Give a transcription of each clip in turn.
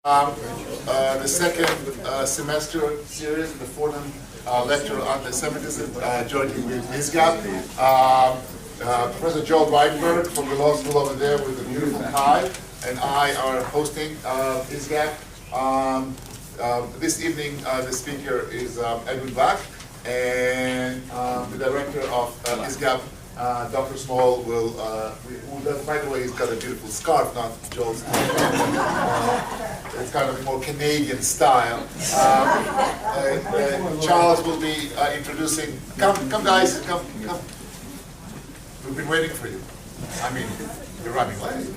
The second semester series in the Fordham lecture on anti-Semitism, jointly with ISGAP. Professor Joel Weinberg from the law school over there with a beautiful tie, and I are hosting ISGAP. This evening, the speaker is Edwin Black, and the director of ISGAP, Dr. Small, will, by the way, he's got a beautiful scarf, not Joel's. It's kind of more Canadian style. Charles will be introducing, come guys, come. We've been waiting for you. I mean, you're running late.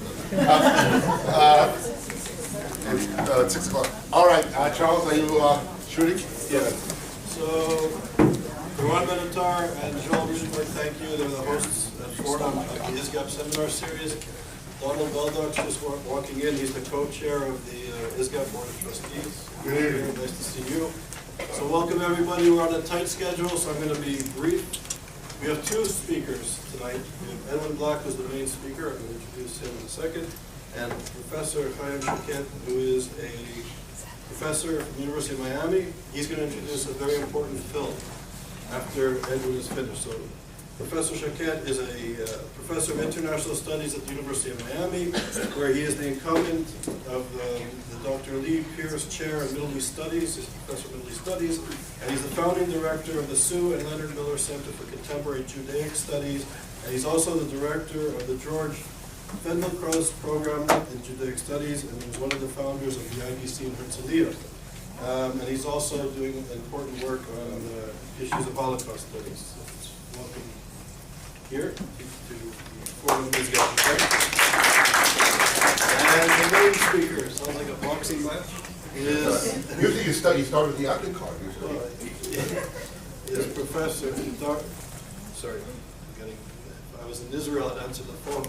It's 6 o'clock. All right, Charles, are you shooting? Yeah. So, Ron Benatar and Joel Rushberg, thank you. They're the hosts at Fordham of the ISGAP seminar series. Donald Beldach's just walking in. He's the co-chair of the ISGAP Board of Trustees. Good evening. Nice to see you. So welcome everybody. We're on a tight schedule, so I'm going to be brief. We have two speakers tonight. We have Edwin Black, who's the main speaker. I'm going to introduce him in a second. And Professor Haim Shaked, who is a professor from the University of Miami. He's going to introduce a very important film after Edwin is finished. So Professor Shaked is a professor of international studies at the University of Miami, where he is the incumbent of the Dr. Lee Pierce Chair in Middle East Studies. He's a professor of Middle East Studies, and he's the founding director of the Sue and Leonard Miller Center for Contemporary Judaic Studies, and he's also the director of the George Fendelkraus Program in Judaic Studies, and he's one of the founders of the IBC in Herzliya. And he's also doing important work on issues of Holocaust studies. So welcome here to Fordham ISGAP. And the main speaker, sounds like a boxing match, is... Usually you start with the undercard, usually. Is Professor... Sorry, I was in Israel and answered the phone.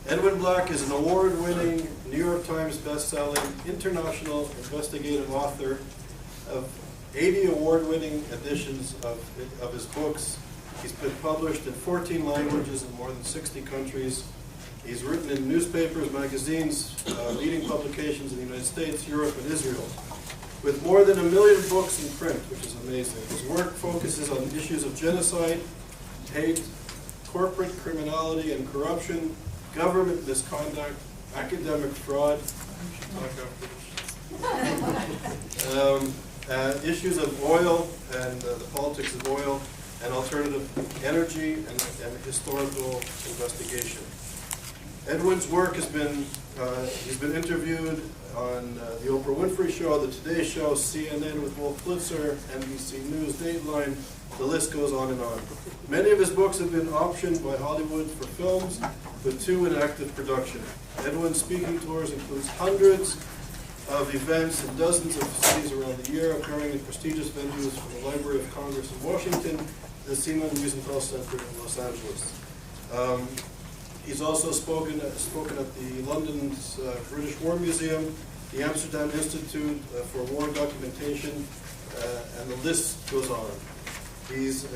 Edwin Black is an award-winning, New York Times best-selling, international investigative author of 80 award-winning editions of his books. He's been published in 14 languages in more than 60 countries. He's written in newspapers, magazines, leading publications in the United States, Europe, and Israel. With more than 1 million books in print, which is amazing. His work focuses on issues of genocide, hate, corporate criminality and corruption, government misconduct, academic fraud, issues of oil and the politics of oil, and alternative energy and historical investigation. Edwin's work has been, he's been interviewed on the Oprah Winfrey Show, the Today Show, CNN with Wolf Blitzer, NBC News, Dateline, the list goes on and on. Many of his books have been optioned by Hollywood for films, with 2 in active production. Edwin's speaking tours includes hundreds of events in dozens of cities around the year, appearing in prestigious venues from the Library of Congress in Washington, the Simon Wiesenthal Center in Los Angeles. He's also spoken at the London's British War Museum, the Amsterdam Institute for War Documentation, and the list goes on. He's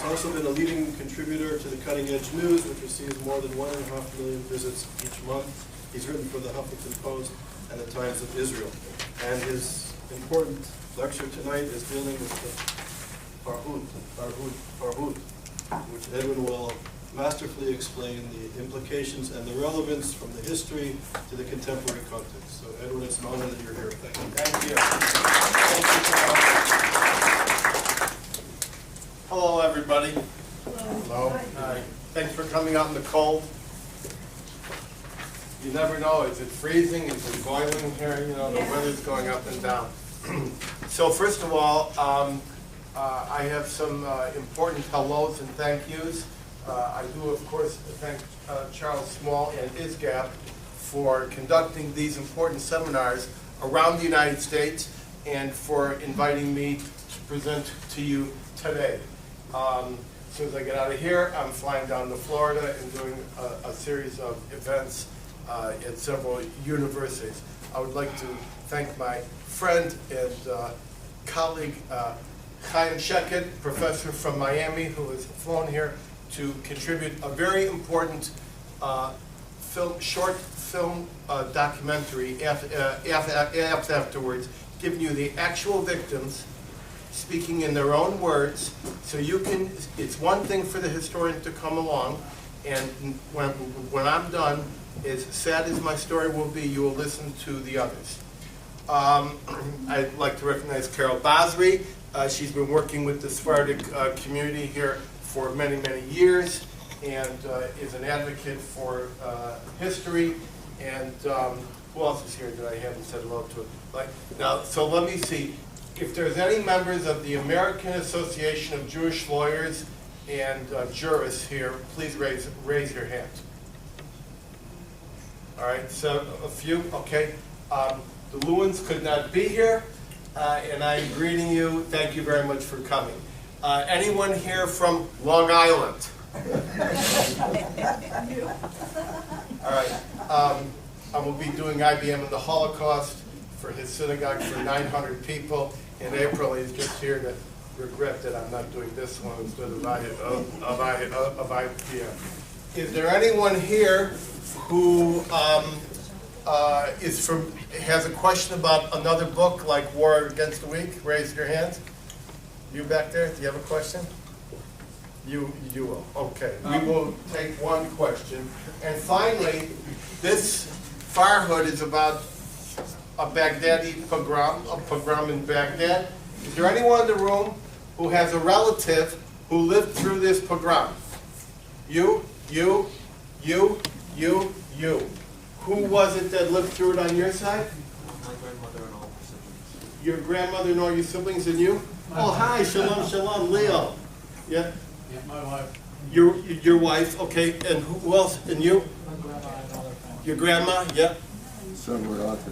also been a leading contributor to the Cutting Edge News, which receives more than 1.5 million visits each month. He's written for the Huffington Post and the Times of Israel. And his important lecture tonight is dealing with the Farhud, which Edwin will masterfully explain the implications and the relevance from the history to the contemporary context. So Edwin, it's an honor that you're here. Thank you. Thank you. Hello, everybody. Hello. Hi. Thanks for coming out in the cold. You never know, is it freezing? Is it boiling here? You know, the weather's going up and down. So first of all, I have some important hellos and thank yous. I do, of course, thank Charles Small and ISGAP for conducting these important seminars around the United States and for inviting me to present to you today. As soon as I get out of here, I'm flying down to Florida and doing a series of events at several universities. I would like to thank my friend and colleague Haim Shaked, professor from Miami, who has flown here to contribute a very important short film documentary afterwards, giving you the actual victims speaking in their own words, so you can, it's one thing for the historian to come along, and when I'm done, as sad as my story will be, you will listen to the others. I'd like to recognize Carol Basri. She's been working with the Sephardic community here for many, many years, and is an advocate for history. And who else is here that I haven't said hello to? Now, so let me see. If there's any members of the American Association of Jewish Lawyers and jurists here, please raise your hand. All right, so a few, okay. The Lewins could not be here, and I'm greeting you. Thank you very much for coming. Anyone here from Long Island? All right, I will be doing IBM and the Holocaust for his synagogue for 900 people. In April, he's just here to regret that I'm not doing this one instead of IBM. Is there anyone here who has a question about another book like War Against the Weak? Raise your hand. You back there, do you have a question? You will, okay. We will take one question. And finally, this Farhud is about a Baghdadi pogrom in Baghdad. Is there anyone in the room who has a relative who lived through this pogrom? You. Who was it that lived through it on your side? My grandmother and all her siblings. Your grandmother and all your siblings and you? Oh, hi, shalom, Leo. Yeah? Yeah, my wife. Your wife, okay, and who else? And you? My grandma and all her family. Your grandma, yeah?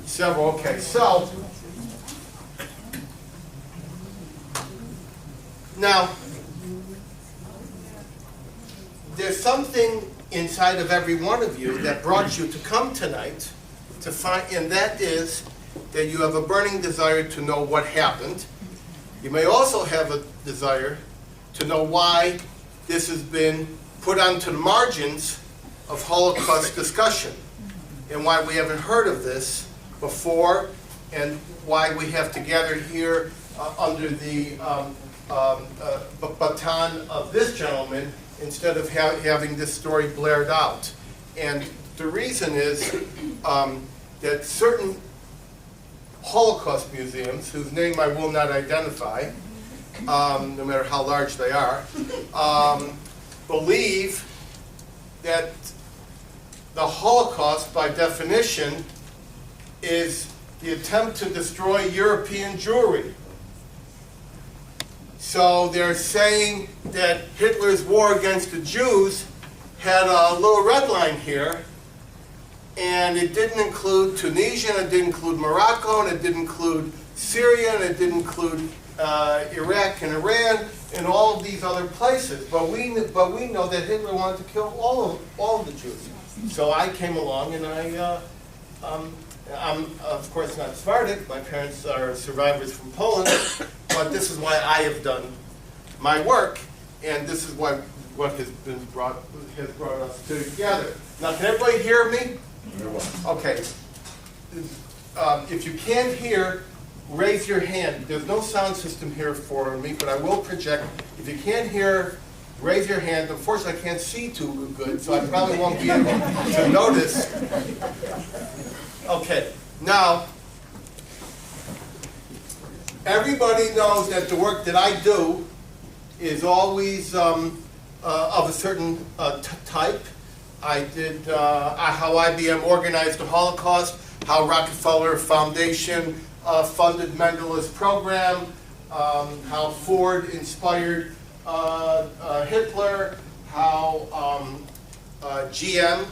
Several, okay. So, now, there's something inside of every one of you that brought you to come tonight to find, and that is that you have a burning desire to know what happened. You may also have a desire to know why this has been put onto the margins of Holocaust discussion, and why we haven't heard of this before, and why we have to gather here under the baton of this gentleman instead of having this story blared out. And the reason is that certain Holocaust museums, whose name I will not identify, no matter how large they are, believe that the Holocaust, by definition, is the attempt to destroy European Jewry. So they're saying that Hitler's war against the Jews had a little red line here, and it didn't include Tunisia, and it didn't include Morocco, and it didn't include Syria, and it didn't include Iraq and Iran, and all of these other places. But we know that Hitler wanted to kill all of the Jews. So I came along, and I'm of course not Sephardic. My parents are survivors from Poland, but this is why I have done my work, and this is what has brought us together. Now, can everybody hear me? Okay. If you can't hear, raise your hand. There's no sound system here for me, but I will project. If you can't hear, raise your hand. Unfortunately, I can't see too good, so I probably won't be able to notice. Okay, now, everybody knows that the work that I do is always of a certain type. I did how IBM organized the Holocaust, how Rockefeller Foundation funded Mendele's program, how Ford inspired Hitler, how GM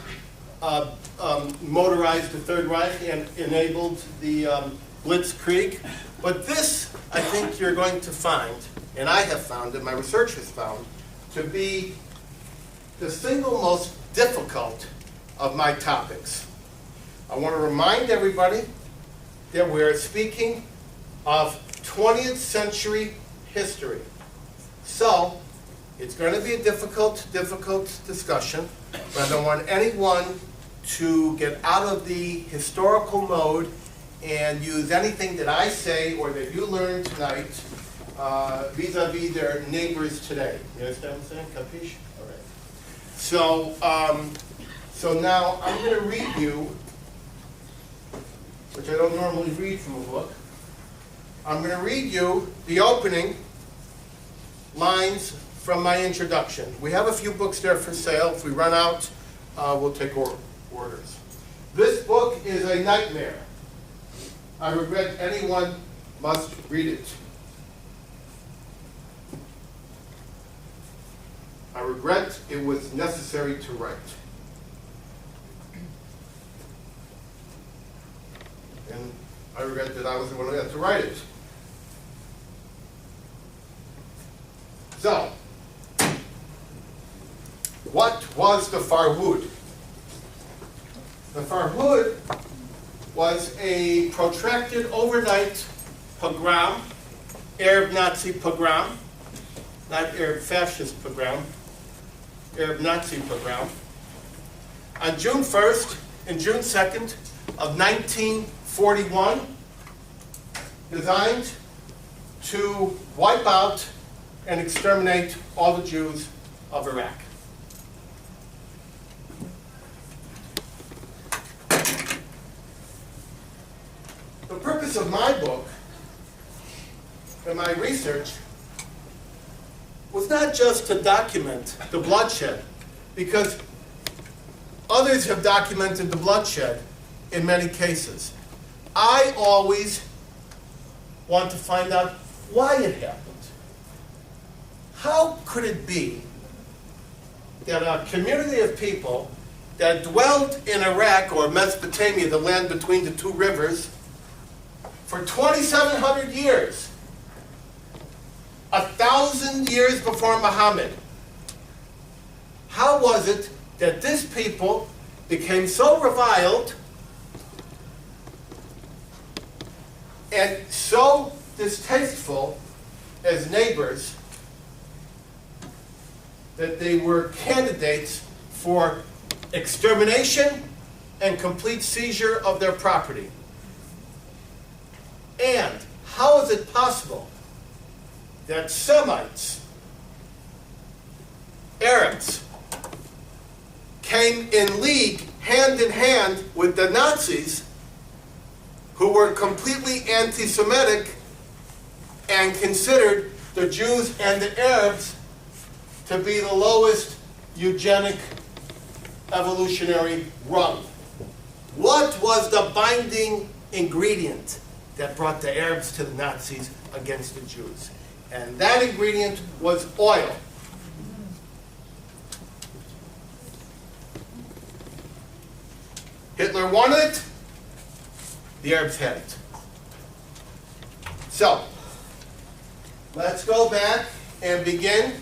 motorized the Third Reich and enabled the Blitzkrieg. But this, I think you're going to find, and I have found, and my research has found, to be the single most difficult of my topics. I want to remind everybody that we're speaking of 20th century history. So, it's going to be a difficult discussion, but I don't want anyone to get out of the historical mode and use anything that I say or that you learn tonight vis-a-vis their neighbors today. You understand what I'm saying? Capiche? All right. So now I'm going to read you, which I don't normally read from a book. I'm going to read you the opening lines from my introduction. We have a few books there for sale. If we run out, we'll take orders. This book is a nightmare. I regret anyone must read it. I regret it was necessary to write. And I regret that I was the one who had to write it. So, what was the Farhud? The Farhud was a protracted overnight pogrom, Arab Nazi pogrom, not Arab fascist pogrom, Arab Nazi pogrom, on June 1st and June 2nd of 1941, designed to wipe out and exterminate all the Jews of Iraq. The purpose of my book and my research was not just to document the bloodshed, because others have documented the bloodshed in many cases. I always want to find out why it happened. How could it be that a community of people that dwelt in Iraq or Mesopotamia, the land between the two rivers, for 2,700 years, 1,000 years before Muhammad, how was it that this people became so reviled and so distasteful as neighbors that they were candidates for extermination and complete seizure of their property? And how is it possible that Semites, Arabs, came in league, hand in hand with the Nazis, who were completely anti-Semitic and considered the Jews and the Arabs to be the lowest eugenic evolutionary rung? What was the binding ingredient that brought the Arabs to the Nazis against the Jews? And that ingredient was oil. Hitler wanted it, the Arabs had it. So, let's go back and begin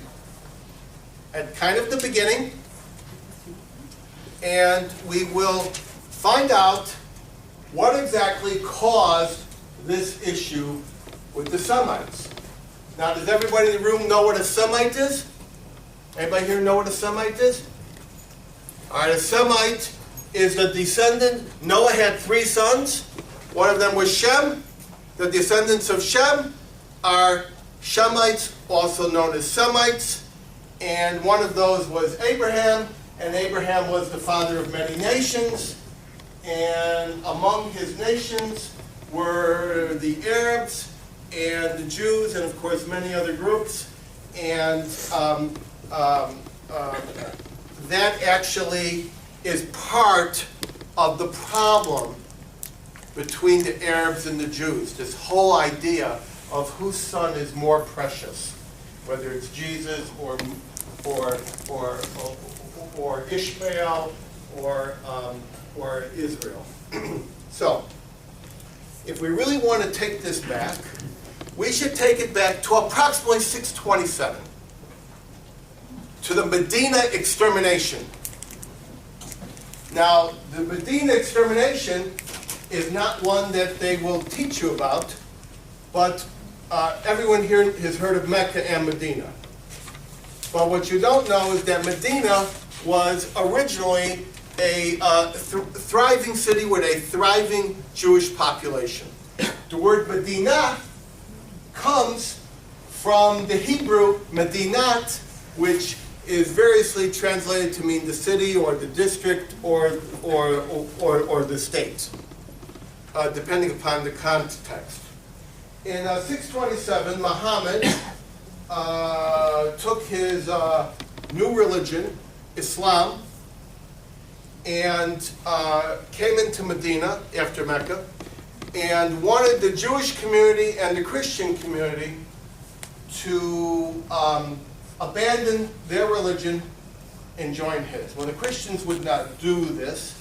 at kind of the beginning, and we will find out what exactly caused this issue with the Semites. Now, does everybody in the room know what a Semite is? Anybody here know what a Semite is? All right, a Semite is a descendant. Noah had 3 sons. One of them was Shem. The descendants of Shem are Shemites, also known as Semites. And one of those was Abraham, and Abraham was the father of many nations. And among his nations were the Arabs and the Jews, and of course many other groups. And that actually is part of the problem between the Arabs and the Jews. This whole idea of whose son is more precious, whether it's Jesus or Ishmael or Israel. So, if we really want to take this back, we should take it back to approximately 627, to the Medina extermination. Now, the Medina extermination is not one that they will teach you about, but everyone here has heard of Mecca and Medina. But what you don't know is that Medina was originally a thriving city with a thriving Jewish population. The word Medina comes from the Hebrew Medinat, which is variously translated to mean the city or the district or the state, depending upon the context. In 627, Muhammad took his new religion, Islam, and came into Medina after Mecca, and wanted the Jewish community and the Christian community to abandon their religion and join his. Well, the Christians would not do this.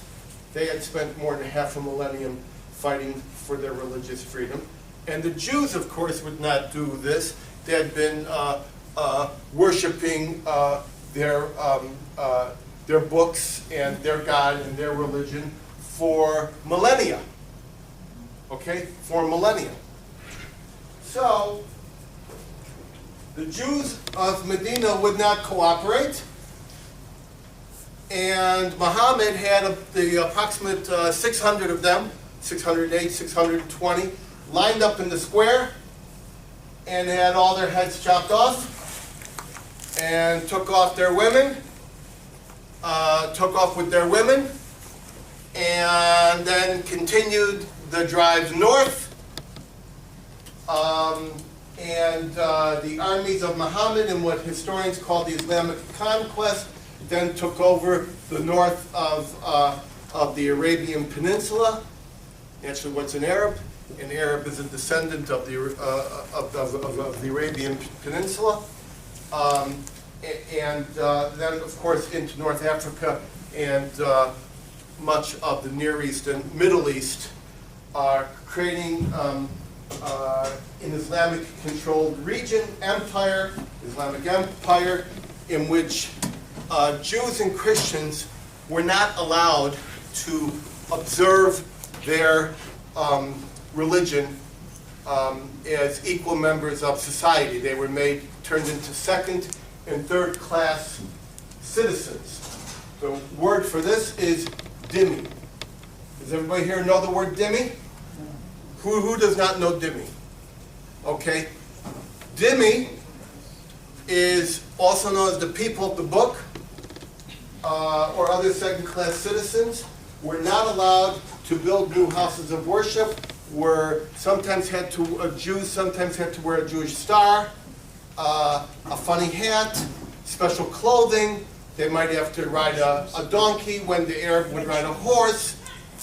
They had spent more than half a millennium fighting for their religious freedom. And the Jews, of course, would not do this. They had been worshiping their books and their God and their religion for millennia. Okay? For millennia. So, the Jews of Medina would not cooperate, and Muhammad had the approximate 600 of them, 608, 620, lined up in the square, and had all their heads chopped off, and took off their women, took off with their women, and then continued the drive north. And the armies of Muhammad in what historians call the Islamic conquest then took over the north of the Arabian Peninsula. Actually, what's an Arab? An Arab is a descendant of the Arabian Peninsula. And then, of course, into North Africa and much of the Near East and Middle East, creating an Islamic-controlled region, empire, Islamic empire, in which Jews and Christians were not allowed to observe their religion as equal members of society. They were turned into second and third class citizens. The word for this is dhimmi. Does everybody here know the word dhimmi? Who does not know dhimmi? Okay. Dhimmi is also known as the people of the book, or other second-class citizens. Were not allowed to build new houses of worship. Jews sometimes had to wear a Jewish star, a funny hat, special clothing. They might have to ride a donkey when the Arab would ride a horse.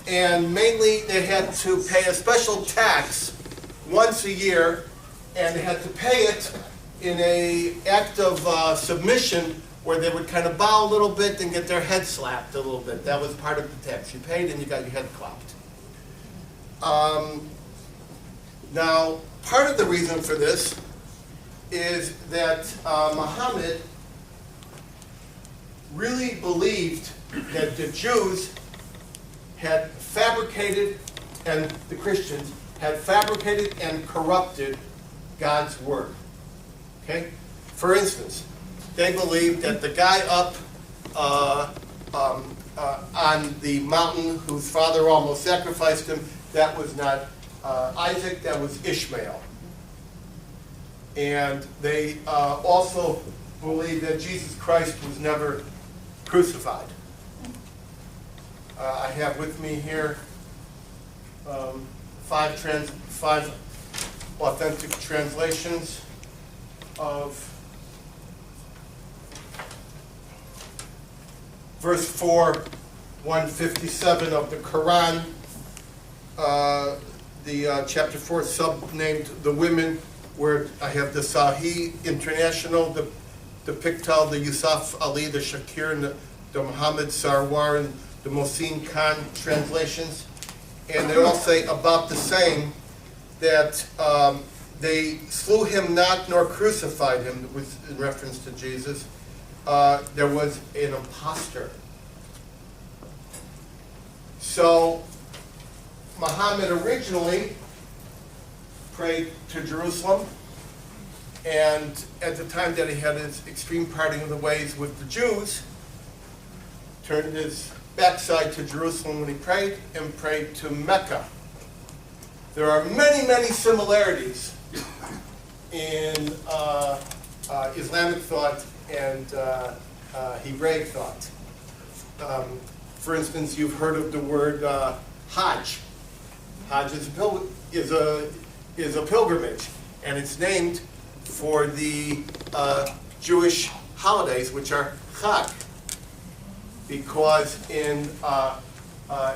And mainly they had to pay a special tax once a year, and they had to pay it in an act of submission where they would kind of bow a little bit and get their head slapped a little bit. That was part of the tax. You paid and you got your head clapped. Now, part of the reason for this is that Muhammad really believed that the Jews had fabricated, and the Christians had fabricated and corrupted God's word. Okay? For instance, they believed that the guy up on the mountain whose father almost sacrificed him, that was not Isaac, that was Ishmael. And they also believed that Jesus Christ was never crucified. I have with me here five authentic translations of verse 4, 157 of the Quran, the chapter 4 subnamed The Women, where I have the Sahih International, the Picktal, the Yusuf Ali, the Shakir, and the Muhammad Sarwar, and the Mohsin Khan translations. And they all say about the same, that they slew him not nor crucified him, with in reference to Jesus. There was an impostor. So Muhammad originally prayed to Jerusalem, and at the time that he had his extreme parting of the ways with the Jews, turned his backside to Jerusalem when he prayed, and prayed to Mecca. There are many, many similarities in Islamic thought and Hebraic thought. For instance, you've heard of the word Hajj. Hajj is a pilgrimage, and it's named for the Jewish holidays, which are Chag, because in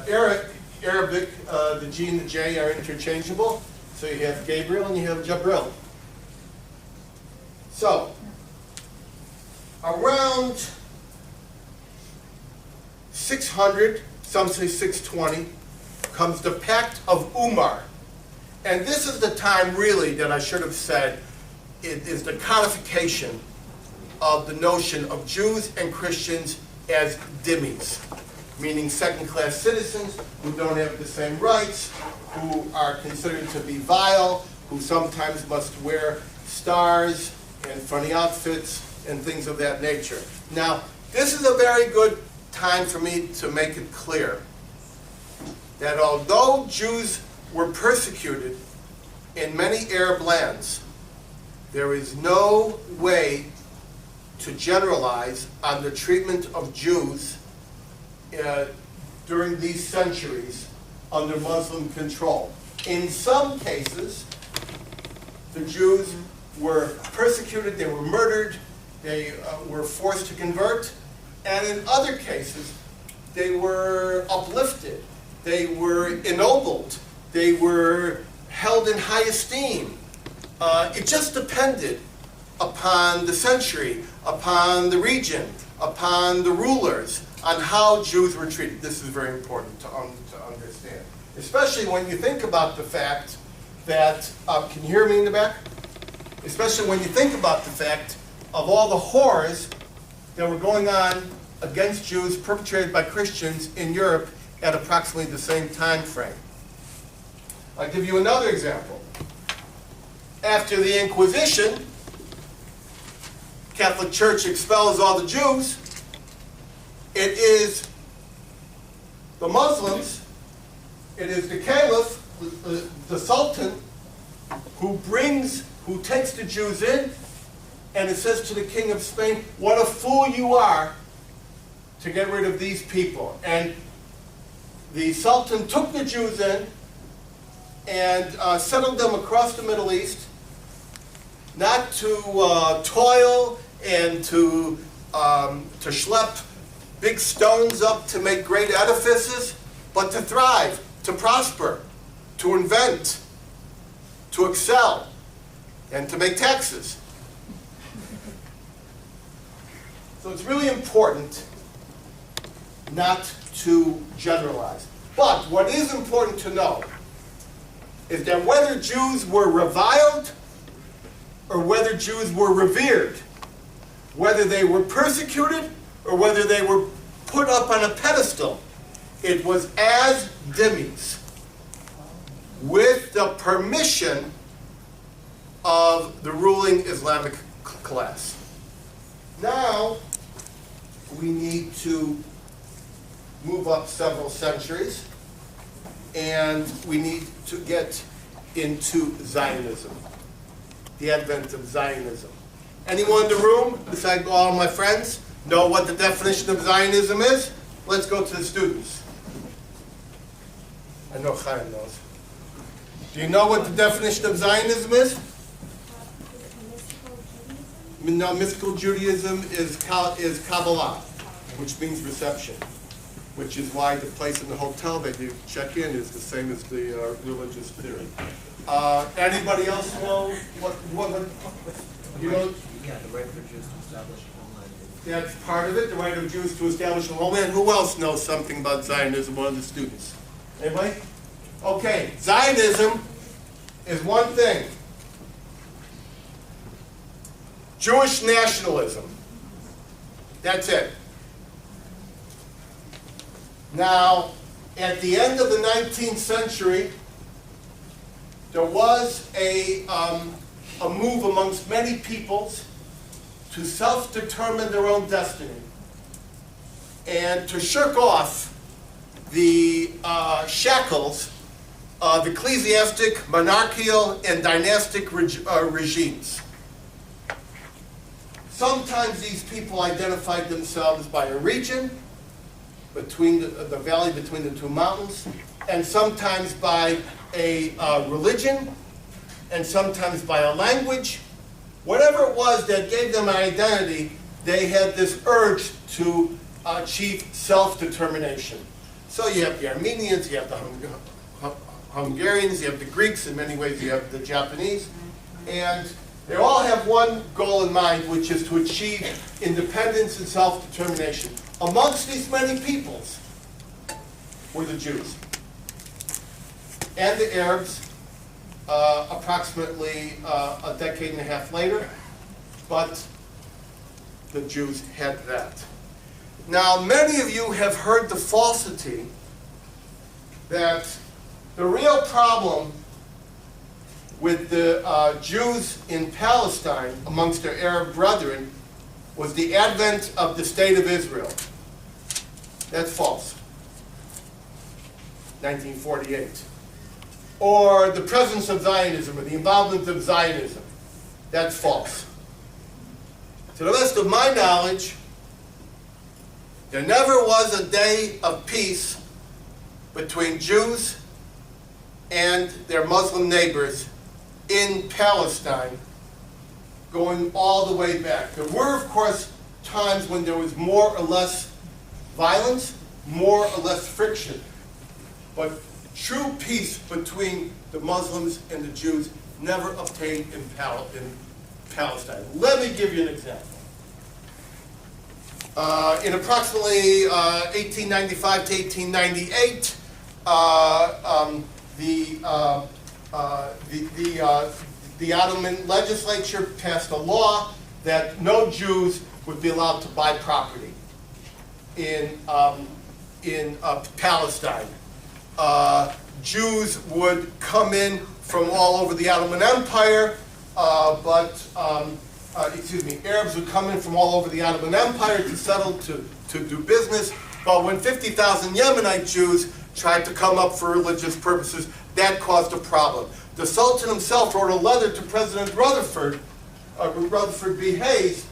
Arabic, the G and the J are interchangeable. So you have Gabriel and you have Jabril. So, around 600, some say 620, comes the Pact of Umar. And this is the time, really, that I should have said, it is the codification of the notion of Jews and Christians as dhimmis, meaning second-class citizens who don't have the same rights, who are considered to be vile, who sometimes must wear stars and funny outfits and things of that nature. Now, this is a very good time for me to make it clear that although Jews were persecuted in many Arab lands, there is no way to generalize on the treatment of Jews during these centuries under Muslim control. In some cases, the Jews were persecuted, they were murdered, they were forced to convert, and in other cases, they were uplifted, they were ennobled, they were held in high esteem. It just depended upon the century, upon the region, upon the rulers, on how Jews were treated. This is very important to understand, especially when you think about the fact that, can you hear me in the back? Especially when you think about the fact of all the horrors that were going on against Jews perpetrated by Christians in Europe at approximately the same time frame. I'll give you another example. After the Inquisition, Catholic Church expels all the Jews. It is the Muslims, it is the Caliph, the Sultan, who takes the Jews in, and it says to the King of Spain, what a fool you are to get rid of these people. And the Sultan took the Jews in and settled them across the Middle East, not to toil and to schlep big stones up to make great edifices, but to thrive, to prosper, to invent, to excel, and to make taxes. So it's really important not to generalize. But what is important to know is that whether Jews were reviled or whether Jews were revered, whether they were persecuted or whether they were put up on a pedestal, it was as dhimmis, with the permission of the ruling Islamic class. Now, we need to move up several centuries, and we need to get into Zionism, the advent of Zionism. Anyone in the room, besides all my friends, know what the definition of Zionism is? Let's go to the students. I know Haim knows. Do you know what the definition of Zionism is? No, mystical Judaism is Kabbalah, which means reception, which is why the place in the hotel that you check in is the same as the religious theory. Anybody else know what you know? Yeah, the right for Jews to establish a homeland. That's part of it, the right of Jews to establish a homeland. Who else knows something about Zionism? One of the students. Anybody? Okay, Zionism is one thing. Jewish nationalism. That's it. Now, at the end of the 19th century, there was a move amongst many peoples to self-determine their own destiny and to shirk off the shackles of ecclesiastic, monarchical, and dynastic regimes. Sometimes these people identified themselves by a region, between the valley between the two mountains, and sometimes by a religion, and sometimes by a language. Whatever it was that gave them an identity, they had this urge to achieve self-determination. So you have the Armenians, you have the Hungarians, you have the Greeks, in many ways you have the Japanese, and they all have one goal in mind, which is to achieve independence and self-determination. Amongst these many peoples were the Jews and the Arabs, approximately a decade and a half later, but the Jews had that. Now, many of you have heard the falsity that the real problem with the Jews in Palestine amongst their Arab brethren was the advent of the State of Israel. That's false. 1948. Or the presence of Zionism, or the involvement of Zionism. That's false. To the best of my knowledge, there never was a day of peace between Jews and their Muslim neighbors in Palestine, going all the way back. There were, of course, times when there was more or less violence, more or less friction. But true peace between the Muslims and the Jews never obtained in Palestine. Let me give you an example. In approximately 1895 to 1898, the Ottoman legislature passed a law that no Jews would be allowed to buy property in Palestine. Jews would come in from all over the Ottoman Empire, Arabs would come in from all over the Ottoman Empire to settle, to do business. But when 50,000 Yemenite Jews tried to come up for religious purposes, that caused a problem. The Sultan himself wrote a letter to President Rutherford B. Hayes,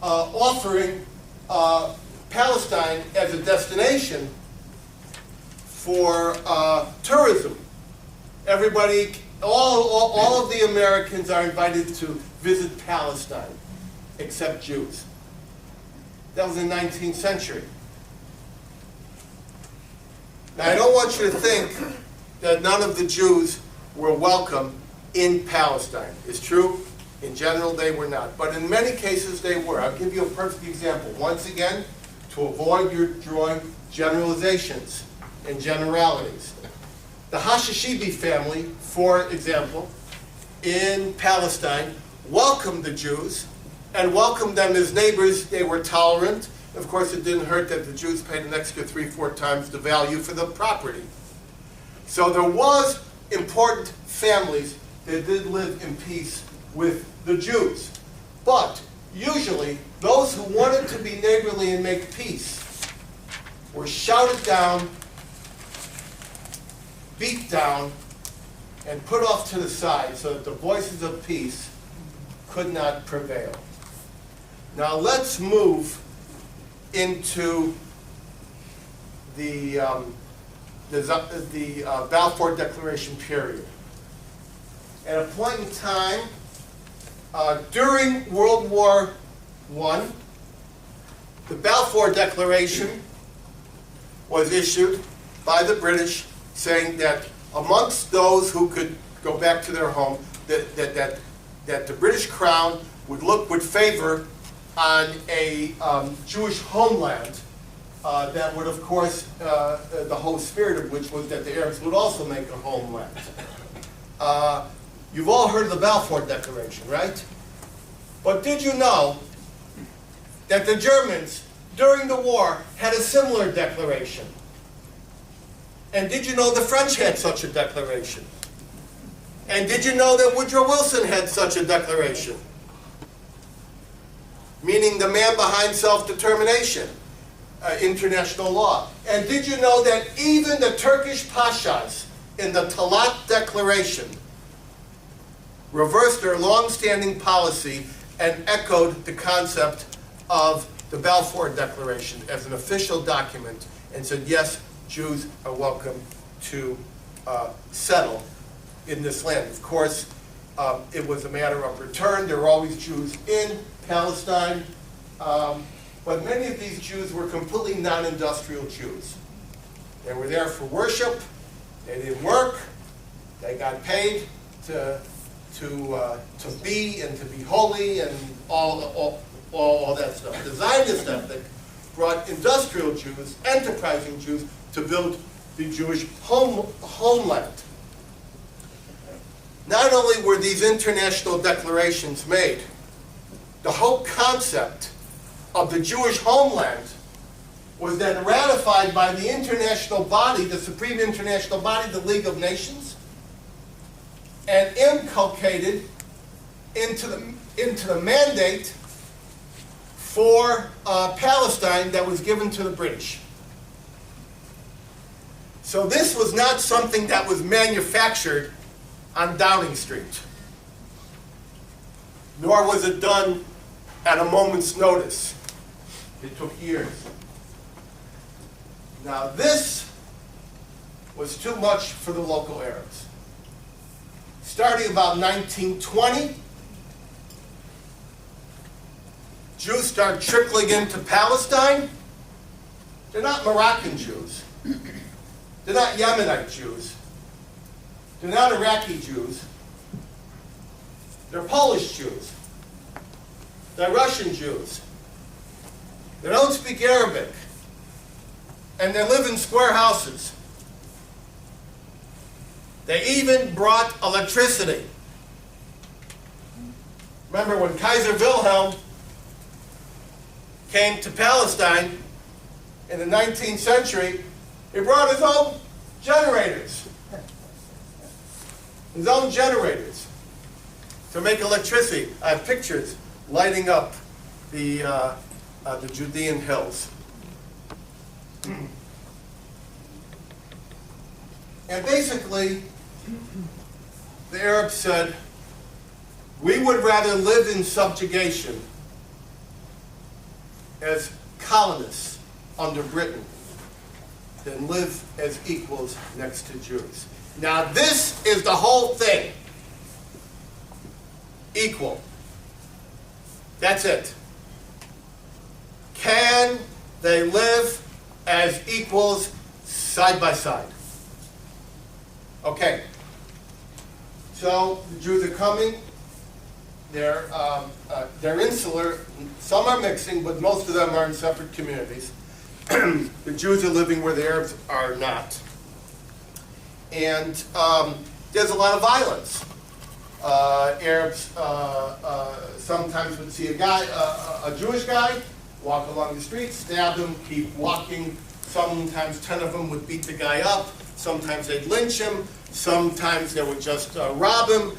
offering Palestine as a destination for tourism. Everybody, all of the Americans are invited to visit Palestine, except Jews. That was in the 19th century. Now, I don't want you to think that none of the Jews were welcome in Palestine. It's true, in general they were not. But in many cases they were. I'll give you a perfect example. Once again, to avoid your drawing generalizations and generalities. The Hashishibi family, for example, in Palestine, welcomed the Jews and welcomed them as neighbors. They were tolerant. Of course, it didn't hurt that the Jews paid an extra 3-4 times the value for the property. So there was important families that did live in peace with the Jews. But usually, those who wanted to be neighborly and make peace were shouted down, beat down, and put off to the side so that the voices of peace could not prevail. Now let's move into the Balfour Declaration period. At a point in time, during World War I, the Balfour Declaration was issued by the British saying that amongst those who could go back to their home, that the British Crown would look with favor on a Jewish homeland that would, of course, the whole spirit of which was that the Arabs would also make a homeland. You've all heard of the Balfour Declaration, right? But did you know that the Germans, during the war, had a similar declaration? And did you know the French had such a declaration? And did you know that Woodrow Wilson had such a declaration? Meaning the man behind self-determination. international law. And did you know that even the Turkish pashas in the Talat Declaration reversed their long-standing policy and echoed the concept of the Balfour Declaration as an official document and said, yes, Jews are welcome to settle in this land. Of course, it was a matter of return. There were always Jews in Palestine, but many of these Jews were completely non-industrial Jews. They were there for worship. They didn't work. They got paid to be and to be holy and all that stuff. The Zionist ethic brought industrial Jews, enterprising Jews, to build the Jewish homeland. Not only were these international declarations made, the whole concept of the Jewish homeland was then ratified by the international body, the supreme international body, the League of Nations, and inculcated into the mandate for Palestine that was given to the British. So this was not something that was manufactured on Downing Street, nor was it done at a moment's notice. It took years. Now this was too much for the local Arabs. Starting about 1920, Jews start trickling into Palestine. They're not Moroccan Jews. They're not Yemenite Jews. They're not Iraqi Jews. They're Polish Jews. They're Russian Jews. They don't speak Arabic. And they live in square houses. They even brought electricity. Remember when Kaiser Wilhelm came to Palestine in the 19th century, he brought his own generators. His own generators to make electricity. I have pictures lighting up the Judean hills. And basically, the Arabs said, we would rather live in subjugation as colonists under Britain than live as equals next to Jews. Now this is the whole thing. Equal. That's it. Can they live as equals side by side? Okay. So the Jews are coming. They're insular. Some are mixing, but most of them are in separate communities. The Jews are living where the Arabs are not. And there's a lot of violence. Arabs sometimes would see a Jewish guy, walk along the street, stab him, keep walking. Sometimes 10 of them would beat the guy up. Sometimes they'd lynch him. Sometimes they would just rob him.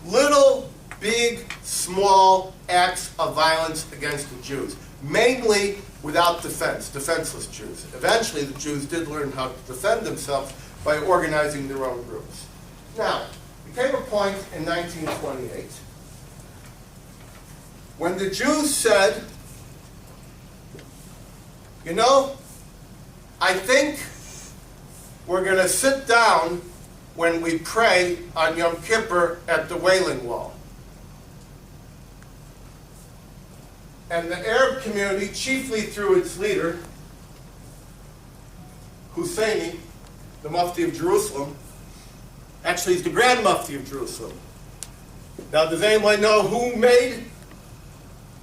Little, big, small acts of violence against the Jews. Mainly without defense, defenseless Jews. Eventually the Jews did learn how to defend themselves by organizing their own groups. Now, there came a point in 1928 when the Jews said, you know, I think we're going to sit down when we pray on Yom Kippur at the Wailing Wall. And the Arab community, chiefly through its leader, Husseini, the Mufti of Jerusalem, actually he's the Grand Mufti of Jerusalem. Now, does anyone know who made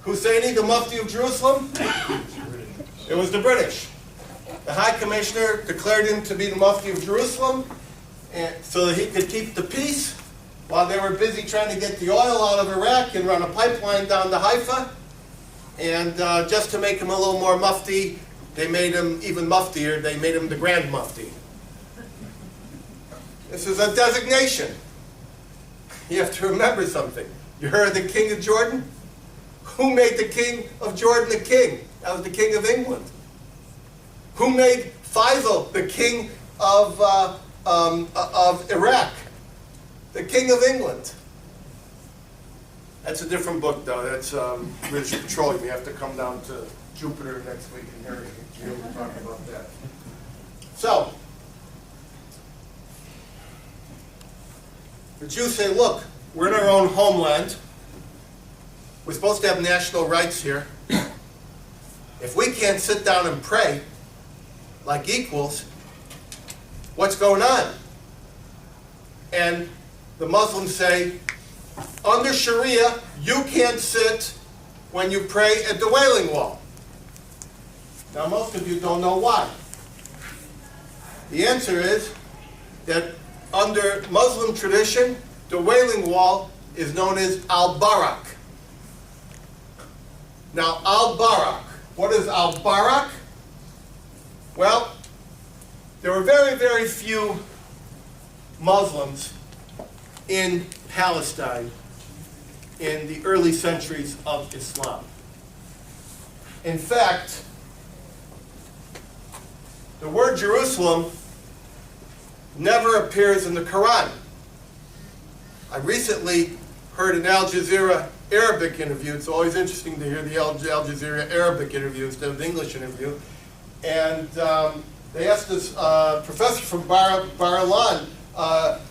Husseini the Mufti of Jerusalem? It was the British. The High Commissioner declared him to be the Mufti of Jerusalem so that he could keep the peace while they were busy trying to get the oil out of Iraq and run a pipeline down to Haifa. And just to make him a little more mufti, they made him even muftier. They made him the Grand Mufti. This is a designation. You have to remember something. You heard the King of Jordan? Who made the King of Jordan the king? That was the King of England. Who made Faisal the king of Iraq? The king of England. That's a different book, though. That's British Petroleum. You have to come down to Jupiter next week and hear me talk about that. So, the Jews say, look, we're in our own homeland. We're supposed to have national rights here. If we can't sit down and pray like equals, what's going on? And the Muslims say, under Sharia, you can't sit when you pray at the Wailing Wall. Now, most of you don't know why. The answer is that under Muslim tradition, the Wailing Wall is known as Al-Barak. Now, Al-Barak. What is Al-Barak? Well, there were very, very few Muslims in Palestine in the early centuries of Islam. In fact, the word Jerusalem never appears in the Quran. I recently heard an Al Jazeera Arabic interview. It's always interesting to hear the Al Jazeera Arabic interview instead of the English interview. And they asked this professor from Bar Ilan,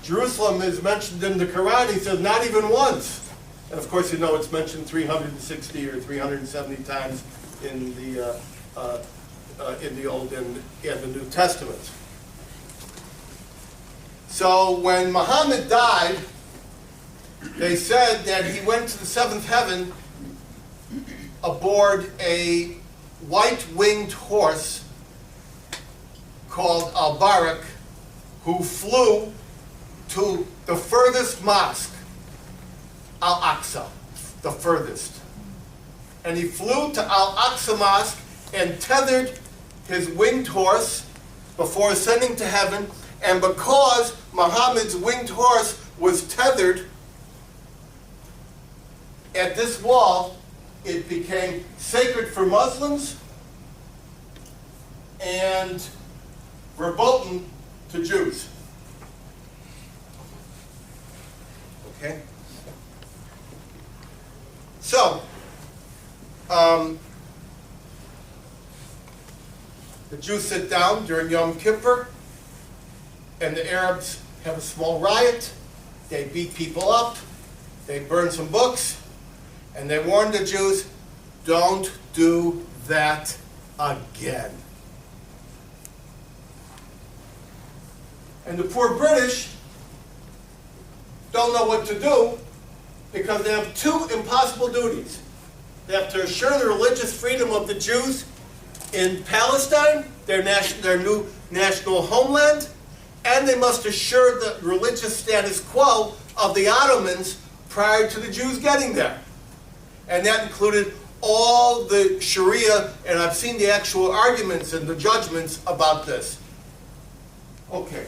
Jerusalem is mentioned in the Quran. He says, not even once. And of course, you know it's mentioned 360 or 370 times in the Old and the New Testament. So when Muhammad died, they said that he went to the seventh heaven aboard a white-winged horse called Al-Barak, who flew to the furthest mosque, Al-Aqsa, the furthest. And he flew to Al-Aqsa Mosque and tethered his winged horse before ascending to heaven. And because Muhammad's winged horse was tethered at this wall, it became sacred for Muslims and verboten to Jews. Okay? So, the Jews sit down during Yom Kippur, and the Arabs have a small riot. They beat people up, they burn some books, and they warn the Jews, don't do that again. And the poor British don't know what to do because they have two impossible duties. They have to assure the religious freedom of the Jews in Palestine, their new national homeland, and they must assure the religious status quo of the Ottomans prior to the Jews getting there. And that included all the Sharia, and I've seen the actual arguments and the judgments about this. Okay.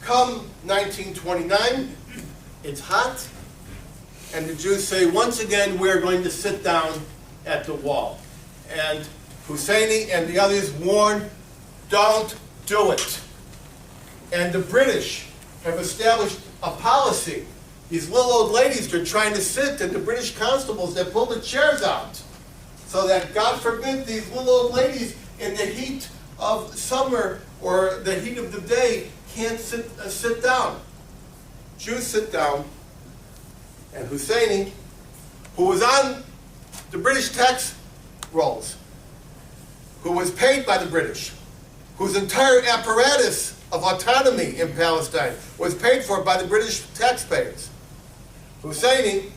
Come 1929, it's hot, and the Jews say, once again, we're going to sit down at the wall. And Husseini and the others warn, don't do it. And the British have established a policy. These little old ladies are trying to sit, and the British constables, they pull the chairs out. So that, God forbid, these little old ladies in the heat of summer or the heat of the day can't sit down. Jews sit down, and Husseini, who was on the British tax rolls, who was paid by the British, whose entire apparatus of autonomy in Palestine was paid for by the British taxpayers. Husseini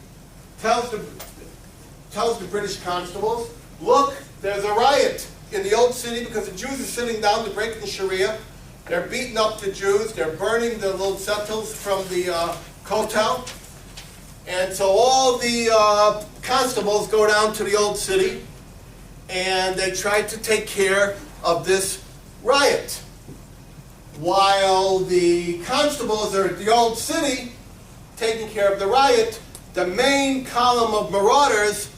tells the British constables, look, there's a riot in the old city because the Jews are sitting down to break the Sharia. They're beating up the Jews. They're burning the little settles from the Kotel. And so all the constables go down to the old city, and they try to take care of this riot. While the constables are at the old city taking care of the riot, the main column of marauders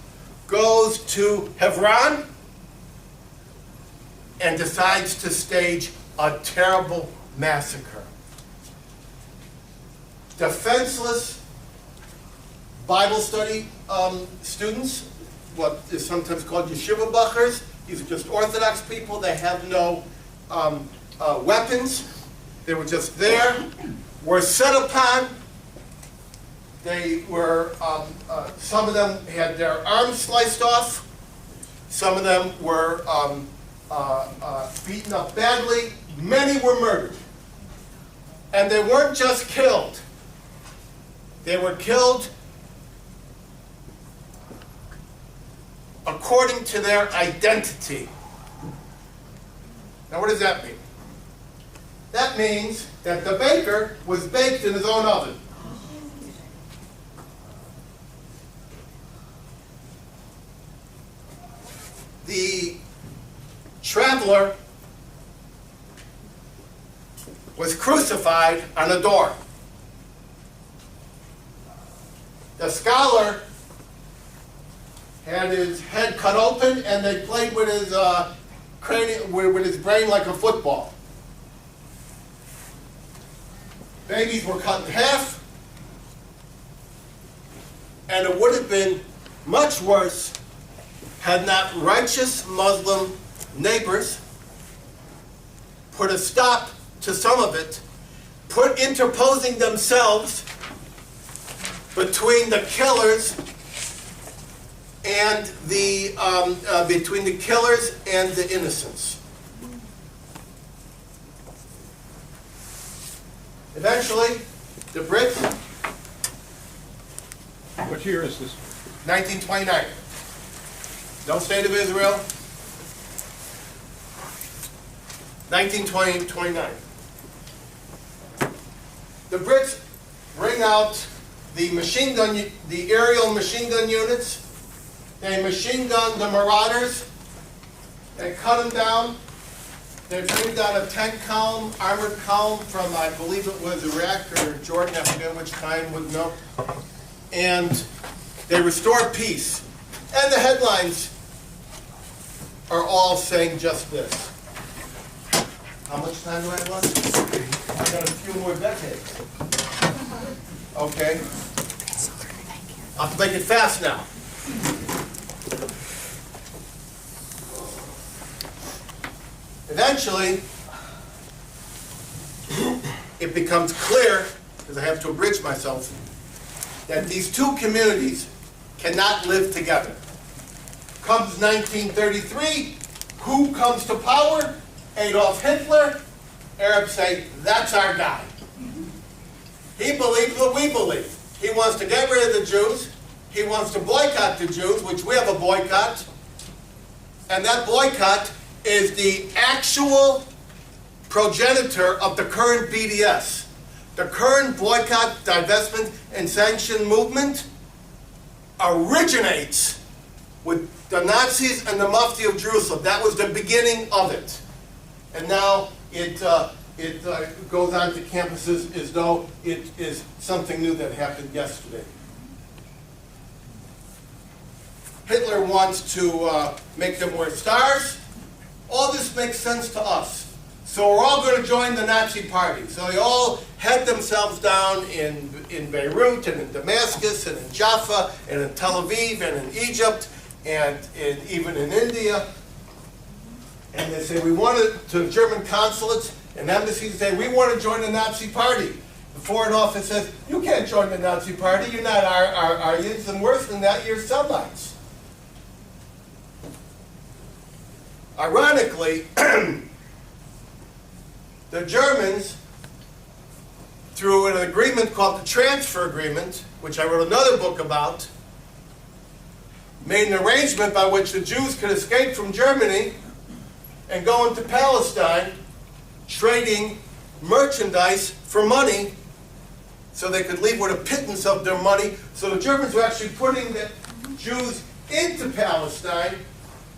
goes to Hebron, and decides to stage a terrible massacre. Defenseless Bible study students, what is sometimes called yeshiva bachers, these are just Orthodox people, they have no weapons, they were just there, were set upon. They were, some of them had their arms sliced off, some of them were beaten up badly, many were murdered. And they weren't just killed, they were killed according to their identity. Now what does that mean? That means that the baker was baked in his own oven. The traveler was crucified on a door. The scholar had his head cut open and they played with his cranium, with his brain like a football. Babies were cut in half, and it would have been much worse had not righteous Muslim neighbors put a stop to some of it, interposing themselves between the killers and the innocents. Eventually, the Brits. What year is this? 1929. No State of Israel. 1929. The Brits bring out the machine gun, the aerial machine gun units. They machine gun the marauders. They cut them down. They bring down a tank column, armored column from, I believe it was Iraq or Jordan, I forget which kind, would know. And they restore peace. And the headlines are all saying just this. How much time do I have left? I got a few more decades. Okay. I'll have to make it fast now. Eventually, it becomes clear, because I have to abridge myself, that these two communities cannot live together. Comes 1933, who comes to power? Adolf Hitler. Arabs say, that's our guy. He believes what we believe. He wants to get rid of the Jews. He wants to boycott the Jews, which we have a boycott. And that boycott is the actual progenitor of the current BDS. The current boycott, divestment, and sanction movement originates with the Nazis and the Mufti of Jerusalem. That was the beginning of it. And now it goes on to campuses as though it is something new that happened yesterday. Hitler wants to make them wear stars. All this makes sense to us. So we're all going to join the Nazi party. So they all head themselves down in Beirut and in Damascus and in Jaffa and in Tel Aviv and in Egypt and even in India. And they say, we want to German consulates and embassies say, we want to join the Nazi party. The Foreign Office says, you can't join the Nazi party. You're not our Yids, and worse than that, you're Semites. Ironically, the Germans, through an agreement called the Transfer Agreement, which I wrote another book about, made an arrangement by which the Jews could escape from Germany and go into Palestine, trading merchandise for money so they could leave with a pittance of their money. So the Germans were actually putting the Jews into Palestine,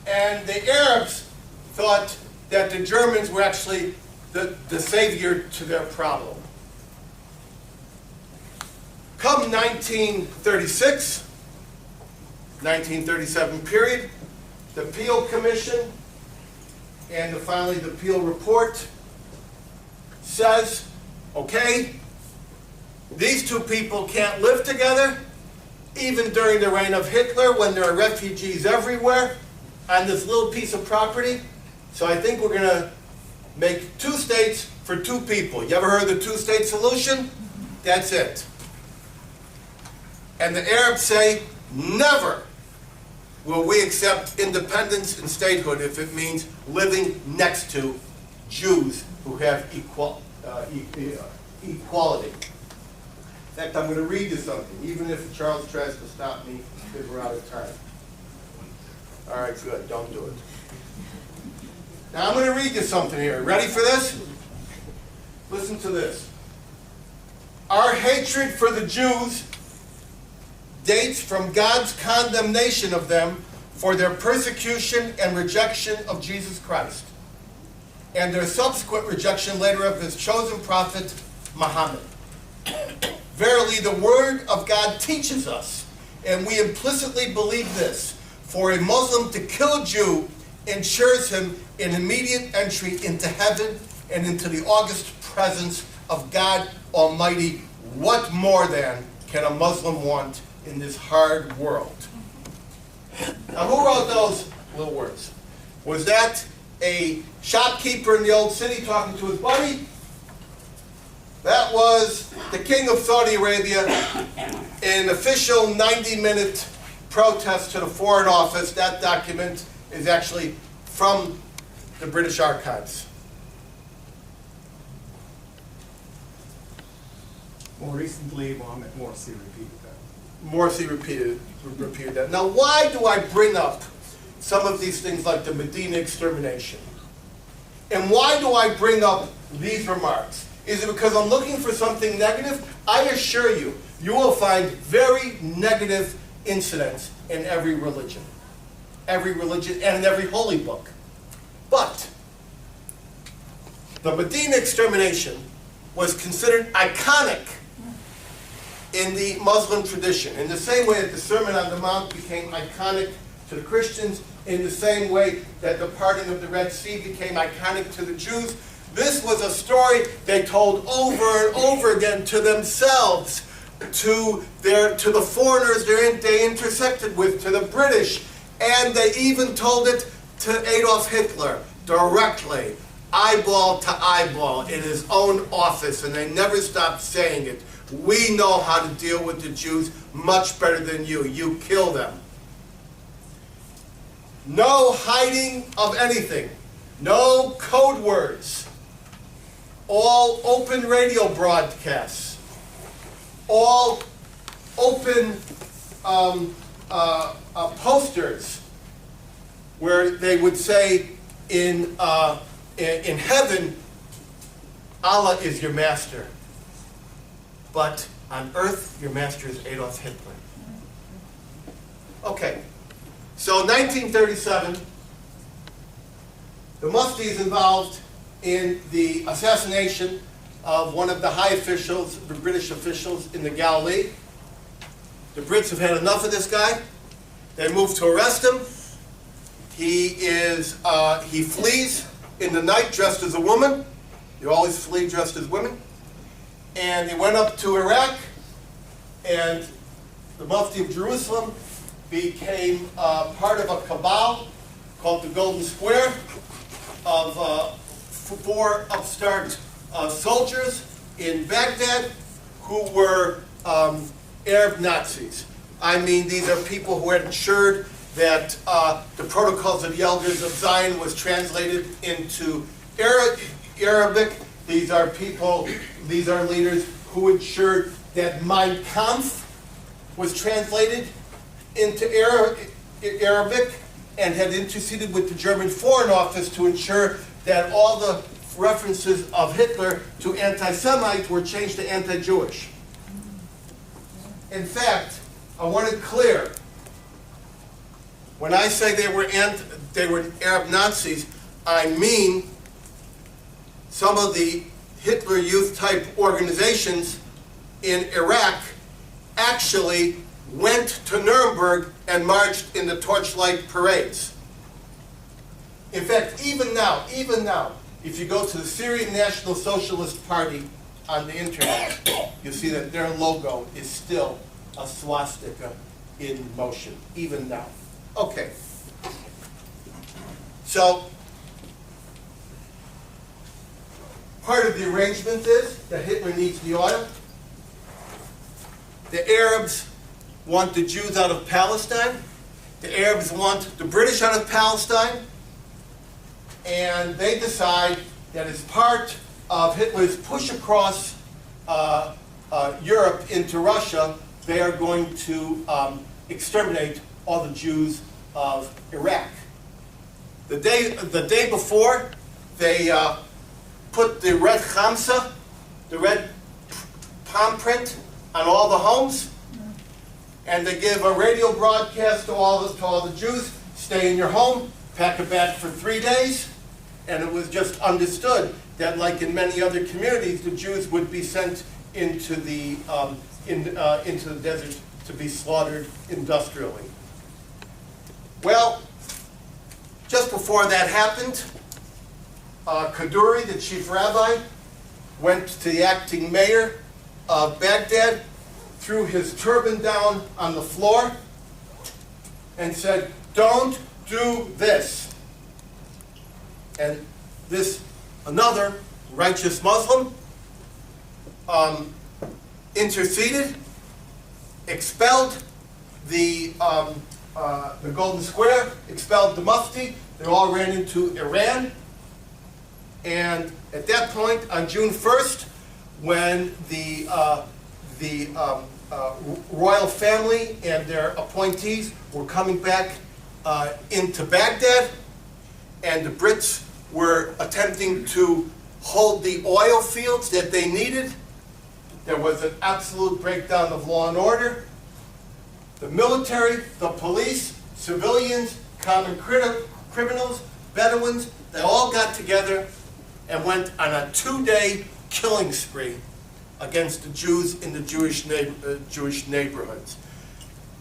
and the Arabs thought that the Germans were actually the savior to their problem. Come 1936, 1937 period, the Peel Commission And finally, the Peel report says, okay, these two people can't live together, even during the reign of Hitler, when there are refugees everywhere on this little piece of property. So I think we're going to make 2 states for 2 people. You ever heard of the 2-state solution? That's it. And the Arabs say, never will we accept independence and statehood if it means living next to Jews who have equality. In fact, I'm going to read you something, even if Charles tries to stop me because we're out of time. All right, good. Don't do it. Now I'm going to read you something here. Ready for this? Listen to this. Our hatred for the Jews dates from God's condemnation of them for their persecution and rejection of Jesus Christ, and their subsequent rejection later of his chosen prophet, Muhammad. Verily, the word of God teaches us, and we implicitly believe this, for a Muslim to kill a Jew ensures him an immediate entry into heaven and into the august presence of God Almighty. What more then can a Muslim want in this hard world? Now, who wrote those little words? Was that a shopkeeper in the old city talking to his buddy? That was the king of Saudi Arabia in an official 90-minute protest to the Foreign Office. That document is actually from the British archives. More recently, Mohammed Morsi repeated that. Morsi repeated that. Now, why do I bring up some of these things like the Medina extermination? And why do I bring up these remarks? Is it because I'm looking for something negative? I assure you, you will find very negative incidents in every religion and in every holy book. But the Medina extermination was considered iconic in the Muslim tradition, in the same way that the Sermon on the Mount became iconic to the Christians, in the same way that the parting of the Red Sea became iconic to the Jews. This was a story they told over and over again to themselves, to the foreigners they intersected with, to the British, and they even told it to Adolf Hitler directly, eyeball to eyeball, in his own office, and they never stopped saying it. We know how to deal with the Jews much better than you. You kill them. No hiding of anything. No code words. All open radio broadcasts. All open posters where they would say, in heaven, Allah is your master. But on earth, your master is Adolf Hitler. Okay, so 1937, the Mufti is involved in the assassination of one of the high officials, the British officials in the Galilee. The Brits have had enough of this guy. They move to arrest him. He flees in the night dressed as a woman. You always flee dressed as women. And he went up to Iraq, and the Mufti of Jerusalem became part of a cabal called the Golden Square of 4 upstart soldiers in Baghdad who were Arab Nazis. I mean, these are people who had ensured that the Protocols of the Elders of Zion was translated into Arabic. These are leaders who ensured that Mein Kampf was translated into Arabic and had interceded with the German Foreign Office to ensure that all the references of Hitler to anti-Semites were changed to anti-Jewish. In fact, I want it clear, when I say they were Arab Nazis, I mean some of the Hitler Youth type organizations in Iraq actually went to Nuremberg and marched in the torchlight parades. In fact, even now, if you go to the Syrian National Socialist Party on the internet, you'll see that their logo is still a swastika in motion, even now. Okay. So, part of the arrangement is that Hitler needs the oil. The Arabs want the Jews out of Palestine. The Arabs want the British out of Palestine. And they decide that as part of Hitler's push across Europe into Russia, they are going to exterminate all the Jews of Iraq. The day before, they put the red khamsa, the red palm print, on all the homes, and they give a radio broadcast to all the Jews: stay in your home, pack a bag for 3 days. And it was just understood that, like in many other communities, the Jews would be sent into the desert to be slaughtered industrially. Well, just before that happened, Kaduri, the chief rabbi, went to the acting mayor of Baghdad, threw his turban down on the floor, and said, "Don't do this." And this, another righteous Muslim, interceded, expelled the Golden Square, expelled the Mufti. They all ran into Iran. And at that point, on June 1st, when the royal family and their appointees were coming back into Baghdad, and the Brits were attempting to hold the oil fields that they needed, there was an absolute breakdown of law and order. The military, the police, civilians, common criminals, Bedouins, they all got together and went on a 2-day killing spree against the Jews in the Jewish neighborhoods.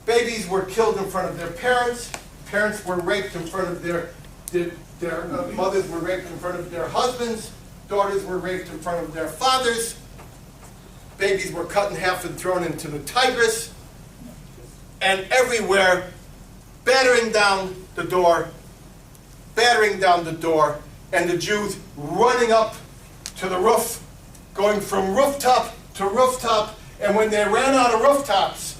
Babies were killed in front of their parents. Parents were raped in front of their mothers were raped in front of their husbands. Daughters were raped in front of their fathers. Babies were cut in half and thrown into the Tigris. And everywhere, battering down the door, and the Jews running up to the roof, going from rooftop to rooftop. And when they ran out of rooftops,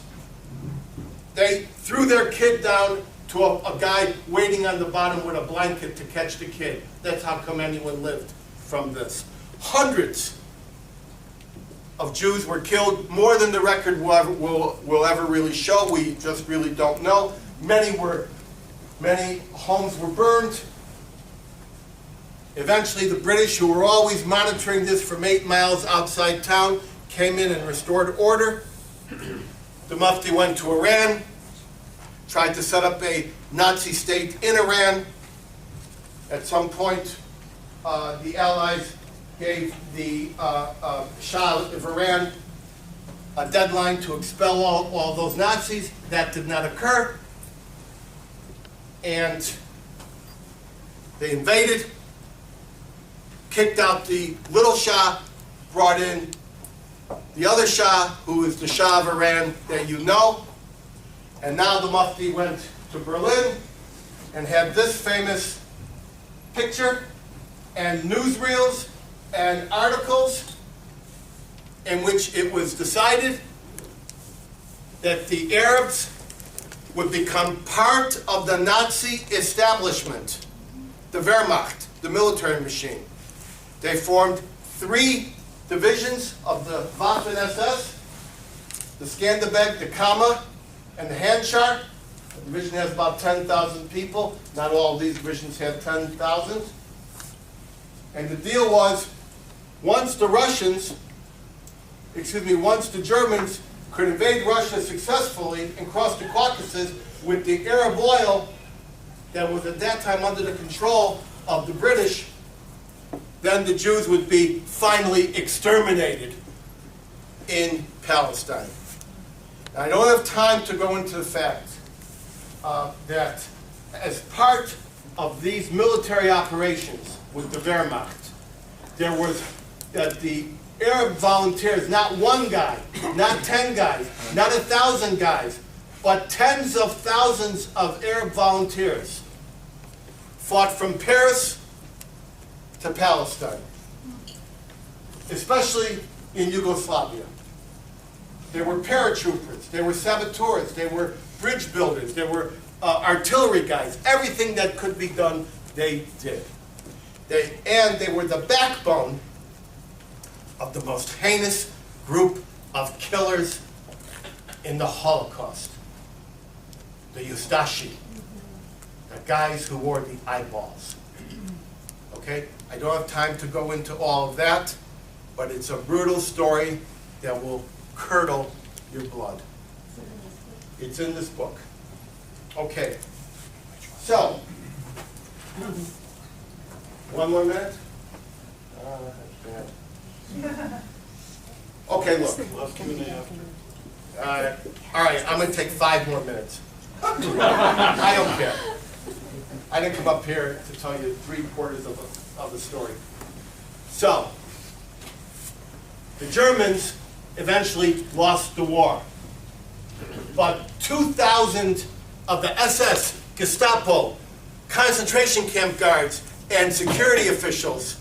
they threw their kid down to a guy waiting on the bottom with a blanket to catch the kid. That's how come anyone lived from this. Hundreds of Jews were killed, more than the record will ever really show. We just really don't know. Many homes were burned. Eventually, the British, who were always monitoring this from 8 miles outside town, came in and restored order. The Mufti went to Iran, tried to set up a Nazi state in Iran. At some point, the Allies gave the Shah of Iran a deadline to expel all those Nazis. That did not occur. And they invaded, kicked out the little Shah, brought in the other Shah, who is the Shah of Iran that you know. And now the Mufti went to Berlin and had this famous picture and newsreels and articles in which it was decided that the Arabs would become part of the Nazi establishment, the Wehrmacht, the military machine. They formed 3 divisions of the Waffen-SS, the Skanderbeg, the Kama, and the Handschar. The division has about 10,000 people. Not all of these divisions had 10,000. And the deal was, once the Germans could invade Russia successfully and cross the Caucasus with the Arab oil that was at that time under the control of the British, then the Jews would be finally exterminated in Palestine. Now, I don't have time to go into the fact that as part of these military operations with the Wehrmacht, there was the Arab volunteers, not one guy, not 10 guys, not 1,000 guys, but tens of thousands of Arab volunteers fought from Paris to Palestine, especially in Yugoslavia. There were paratroopers, there were saboteurs, there were bridge builders, there were artillery guys. Everything that could be done, they did. They were the backbone of the most heinous group of killers in the Holocaust. The Ustashi, the guys who wore the eyeballs. Okay? I don't have time to go into all of that, but it's a brutal story that will curdle your blood. It's in this book. Okay. So, one more minute? Okay, look. Last Q&A after. All right, I'm going to take 5 more minutes. I don't care. I didn't come up here to tell you 3/4 of the story. So, the Germans eventually lost the war. But 2,000 of the SS, Gestapo, concentration camp guards, and security officials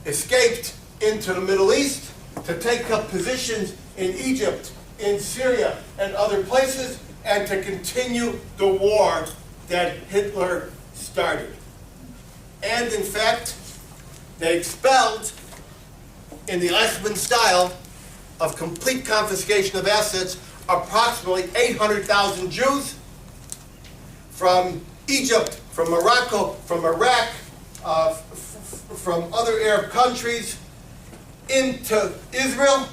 escaped into the Middle East to take up positions in Egypt, in Syria, and other places, and to continue the war that Hitler started. And in fact, they expelled, in the Eichmann style of complete confiscation of assets, approximately 800,000 Jews from Egypt, from Morocco, from Iraq, from other Arab countries into Israel,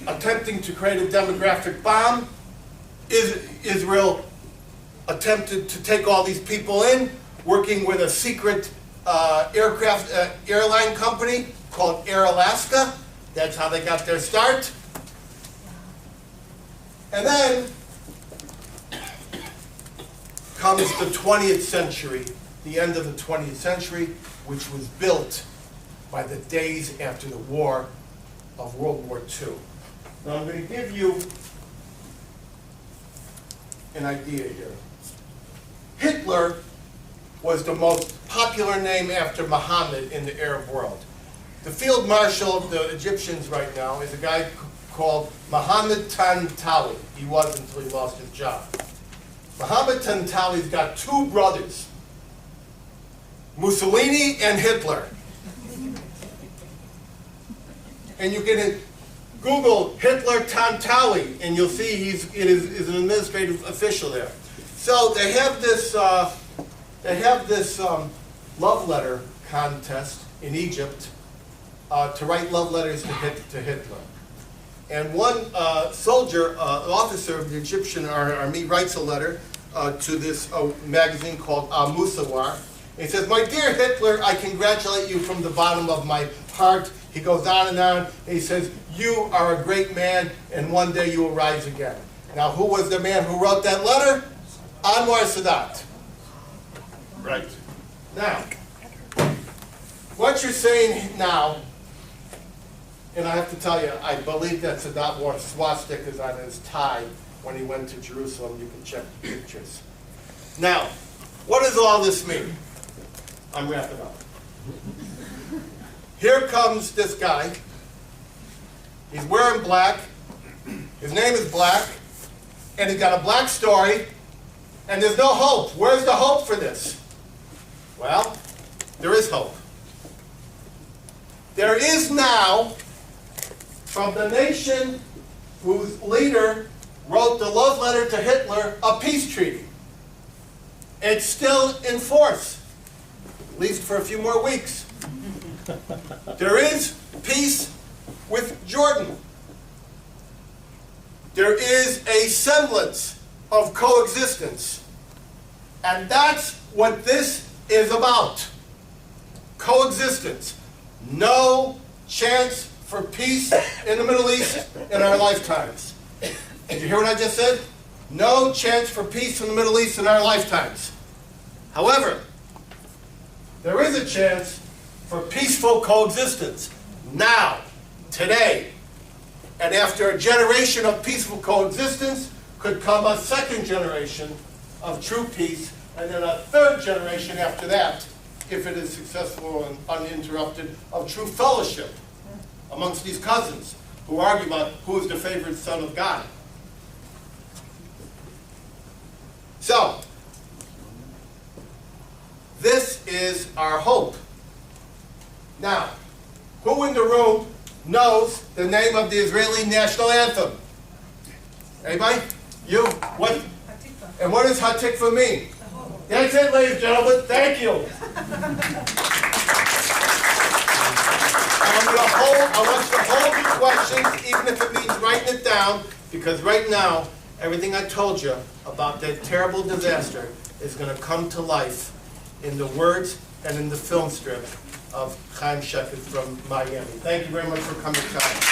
attempting to create a demographic bomb. Israel attempted to take all these people in, working with a secret airline company called Air Alaska. That's how they got their start. And then comes the 20th century, the end of the 20th century, which was built by the days after the war of World War II. Now I'm going to give you an idea here. Hitler was the most popular name after Muhammad in the Arab world. The field marshal of the Egyptians right now is a guy called Mohammed Tantawi. He was until he lost his job. Mohammed Tantawi's got 2 brothers, Mussolini and Hitler. And you can Google Hitler Tantawi, and you'll see he's an administrative official there. So they have this love letter contest in Egypt to write love letters to Hitler. And one soldier, officer of the Egyptian army, writes a letter to this magazine called Musawar. He says, "My dear Hitler, I congratulate you from the bottom of my heart." He goes on, and he says, "You are a great man, and one day you will rise again." Now, who was the man who wrote that letter? Anwar Sadat. Right. Now, what you're saying now, and I have to tell you, I believe that Sadat wore swastikas on his tie when he went to Jerusalem. You can check the pictures. Now, what does all this mean? I'm wrapping up. Here comes this guy. He's wearing black. His name is Black. And he's got a black story. And there's no hope. Where's the hope for this? Well, there is hope. There is now, from the nation whose leader wrote the love letter to Hitler, a peace treaty. It's still in force, at least for a few more weeks. There is peace with Jordan. There is a semblance of coexistence. And that's what this is about. Coexistence. No chance for peace in the Middle East in our lifetimes. Did you hear what I just said? No chance for peace in the Middle East in our lifetimes. However, there is a chance for peaceful coexistence now, today. And after a generation of peaceful coexistence could come a second generation of true peace, and then a third generation after that, if it is successful and uninterrupted, of true fellowship amongst these cousins who argue about who is the favorite son of God. So, this is our hope. Now, who in the room knows the name of the Israeli national anthem? Anybody? You? What? And what does Hatikva mean? That's it, ladies and gentlemen. Thank you. I want you to hold your questions, even if it means writing it down, because right now, everything I told you about that terrible disaster is going to come to life in the words and in the film strip of Haim Shaked from Miami. Thank you very much for coming tonight.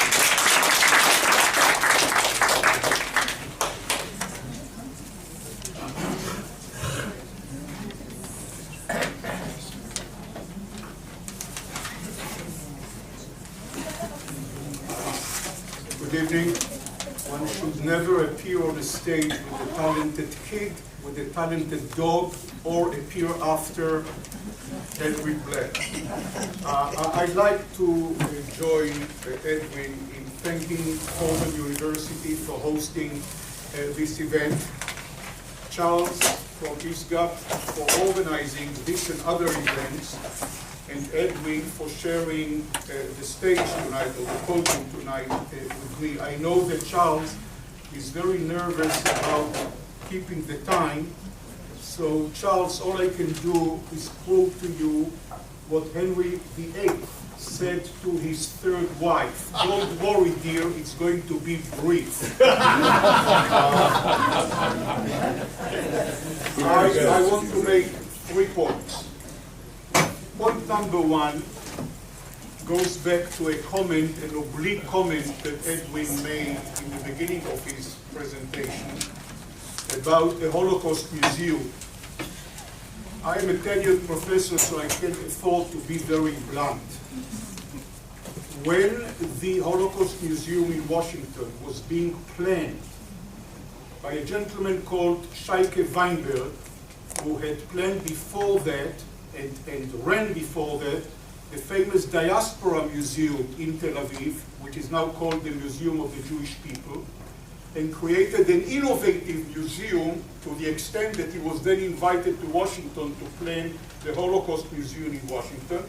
Good evening. One should never appear on the stage with a talented kid, with a talented dog, or appear after Edwin Black. I'd like to join Edwin in thanking Fordham University for hosting this event, Charles from ISGAP for organizing this and other events, and Edwin for sharing the stage tonight, or the podium tonight with me. I know that Charles is very nervous about keeping the time. So Charles, all I can do is quote to you what Henry VIII said to his third wife. Don't worry, dear, it's going to be brief. I want to make 3 points. Point number 1 goes back to a comment, an oblique comment that Edwin made in the beginning of his presentation about the Holocaust Museum. I am a tenured professor, so I can't afford to be very blunt. When the Holocaust Museum in Washington was being planned by a gentleman called Shaked Weinberg, who had planned before that and ran before that the famous Diaspora Museum in Tel Aviv, which is now called the Museum of the Jewish People, and created an innovative museum to the extent that he was then invited to Washington to plan the Holocaust Museum in Washington.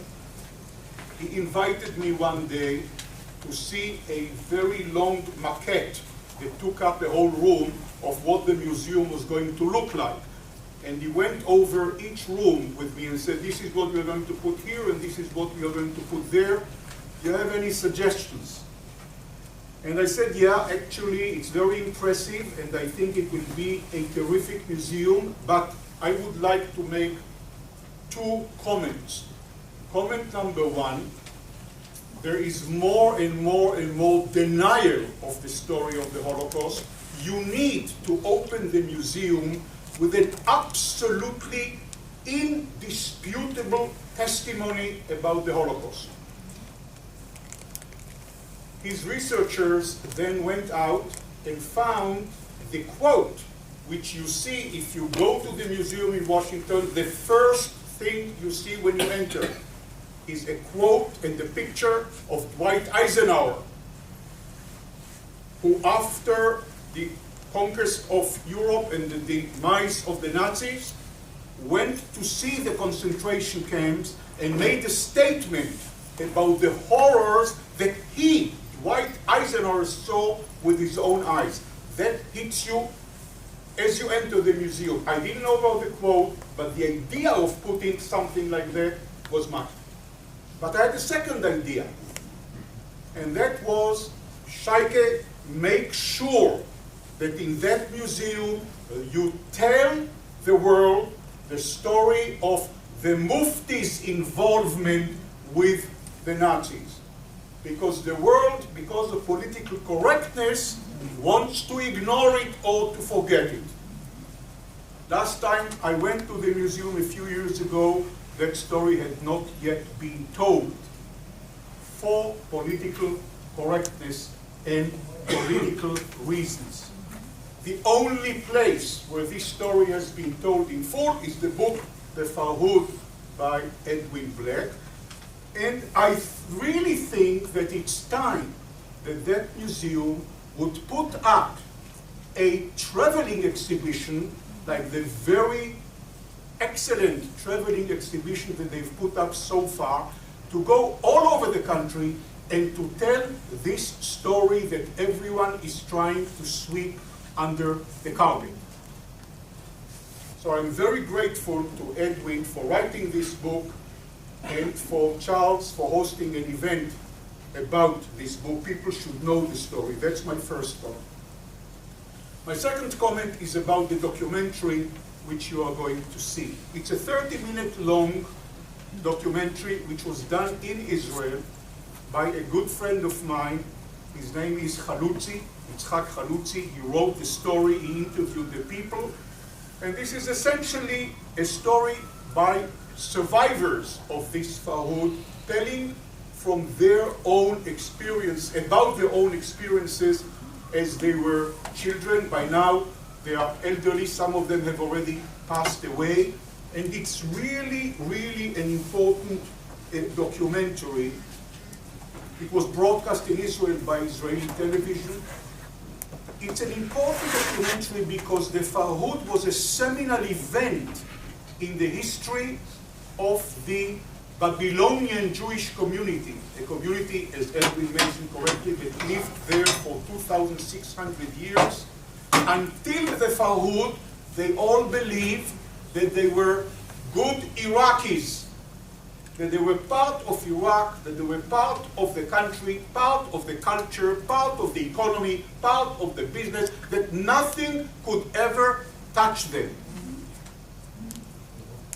He invited me one day to see a very long maquette that took up a whole room of what the museum was going to look like. And he went over each room with me and said, this is what we are going to put here, and this is what we are going to put there. Do you have any suggestions? And I said, yeah, actually, it's very impressive, and I think it will be a terrific museum, but I would like to make 2 comments. Comment number 1, there is more and more and more denial of the story of the Holocaust. You need to open the museum with an absolutely indisputable testimony about the Holocaust. His researchers then went out and found the quote, which you see if you go to the museum in Washington, the first thing you see when you enter is a quote and the picture of Dwight Eisenhower, who after the conquest of Europe and the demise of the Nazis, went to see the concentration camps and made a statement about the horrors that he, Dwight Eisenhower, saw with his own eyes. That hits you as you enter the museum. I didn't know about the quote, but the idea of putting something like that was mine. But I had a second idea, and that was, Shaked, make sure that in that museum you tell the world the story of the Mufti's involvement with the Nazis. Because the world, because of political correctness, wants to ignore it or to forget it. Last time I went to the museum a few years ago, that story had not yet been told for political correctness and political reasons. The only place where this story has been told in full is the book, The Farhud, by Edwin Black. And I really think that it's time that that museum would put up a traveling exhibition like the very excellent traveling exhibition that they've put up so far, to go all over the country and to tell this story that everyone is trying to sweep under the carpet. So I'm very grateful to Edwin for writing this book and for Charles for hosting an event about this book. People should know the story. That's my first comment. My second comment is about the documentary which you are going to see. It's a 30-minute long documentary which was done in Israel by a good friend of mine. His name is Halutzi, Yitzhak Halutzi. He wrote the story, he interviewed the people, and this is essentially a story by survivors of this Farhud, telling from their own experience, about their own experiences as they were children. By now, they are elderly. Some of them have already passed away. And it's really, really an important documentary. It was broadcast in Israel by Israeli television. It's an important documentary because the Farhud was a seminal event in the history of the Babylonian Jewish community, a community, as Edwin mentioned correctly, that lived there for 2,600 years. Until the Farhud, they all believed that they were good Iraqis, that they were part of Iraq, that they were part of the country, part of the culture, part of the economy, part of the business, that nothing could ever touch them.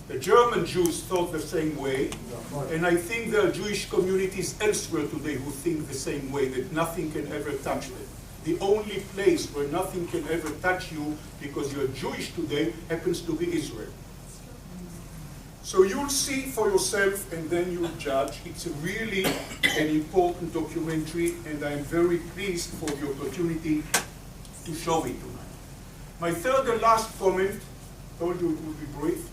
The German Jews thought the same way, and I think there are Jewish communities elsewhere today who think the same way, that nothing can ever touch them. The only place where nothing can ever touch you because you're Jewish today happens to be Israel. So you'll see for yourself and then you'll judge. It's really an important documentary, and I'm very pleased for the opportunity to show it tonight. My third and last comment, told you it would be brief.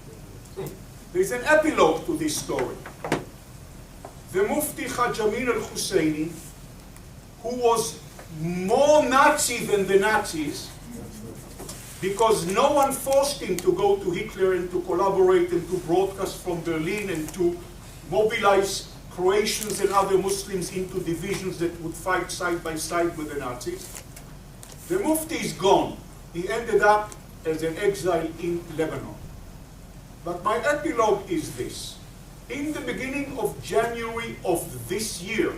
There's an epilogue to this story. The Mufti Jamil al-Husseini, who was more Nazi than the Nazis, because no one forced him to go to Hitler and to collaborate and to broadcast from Berlin and to mobilize Croatians and other Muslims into divisions that would fight side by side with the Nazis. The Mufti is gone. He ended up as an exile in Lebanon. But my epilogue is this. In the beginning of January of this year,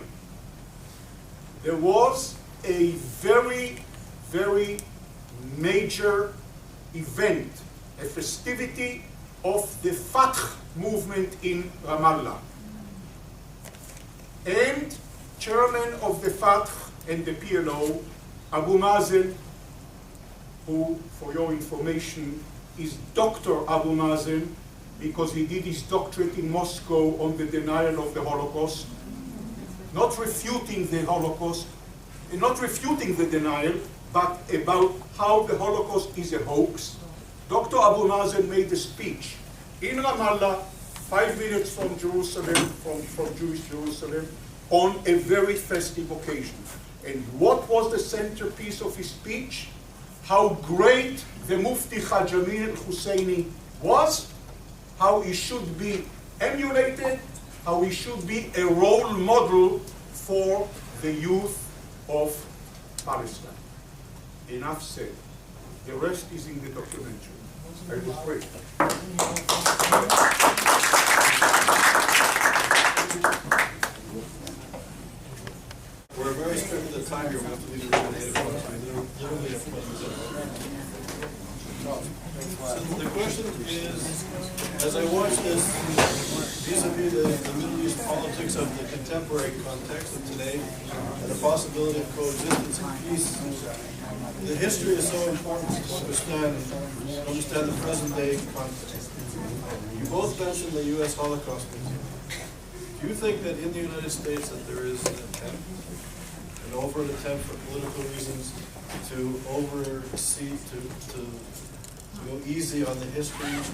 there was a very, very major event, a festivity of the Fatah movement in Ramallah. And chairman of the Fatah and the PLO, Abu Mazen, who, for your information, is Dr. Abu Mazen, because he did his doctorate in Moscow on the denial of the Holocaust, not refuting the Holocaust, not refuting the denial, but about how the Holocaust is a hoax. Dr. Abu Mazen made a speech in Ramallah, 5 minutes from Jerusalem, from Jewish Jerusalem, on a very festive occasion. And what was the centerpiece of his speech? How great the Mufti Jamil al-Husseini was, how he should be emulated, how he should be a role model for the youth of Palestine. Enough said. The rest is in the documentary. I was great. We're very strict with the time here. We have to leave the room at 8 o'clock. So literally have 20 minutes. So the question is, as I watch this, vis-a-vis the Middle East politics of the contemporary context of today, and the possibility of coexistence and peace The history is so important to understand the present day context. You both mentioned the U.S. Holocaust Museum. Do you think that in the United States that there is an attempt, an overt attempt for political reasons, to oversee, to go easy on the history of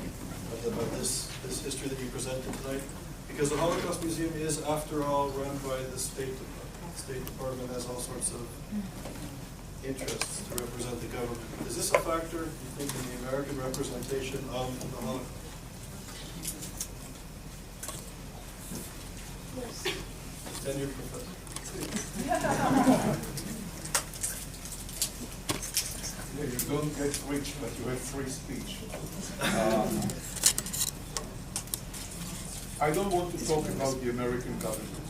this history that you presented tonight? Because the Holocaust Museum is, after all, run by the State Department. The State Department has all sorts of interests to represent the government. Is this a factor, you think, in the American representation of the Holocaust? Yes. Tenured professor. Yeah, you don't get rich, but you have free speech. I don't want to talk about the American government,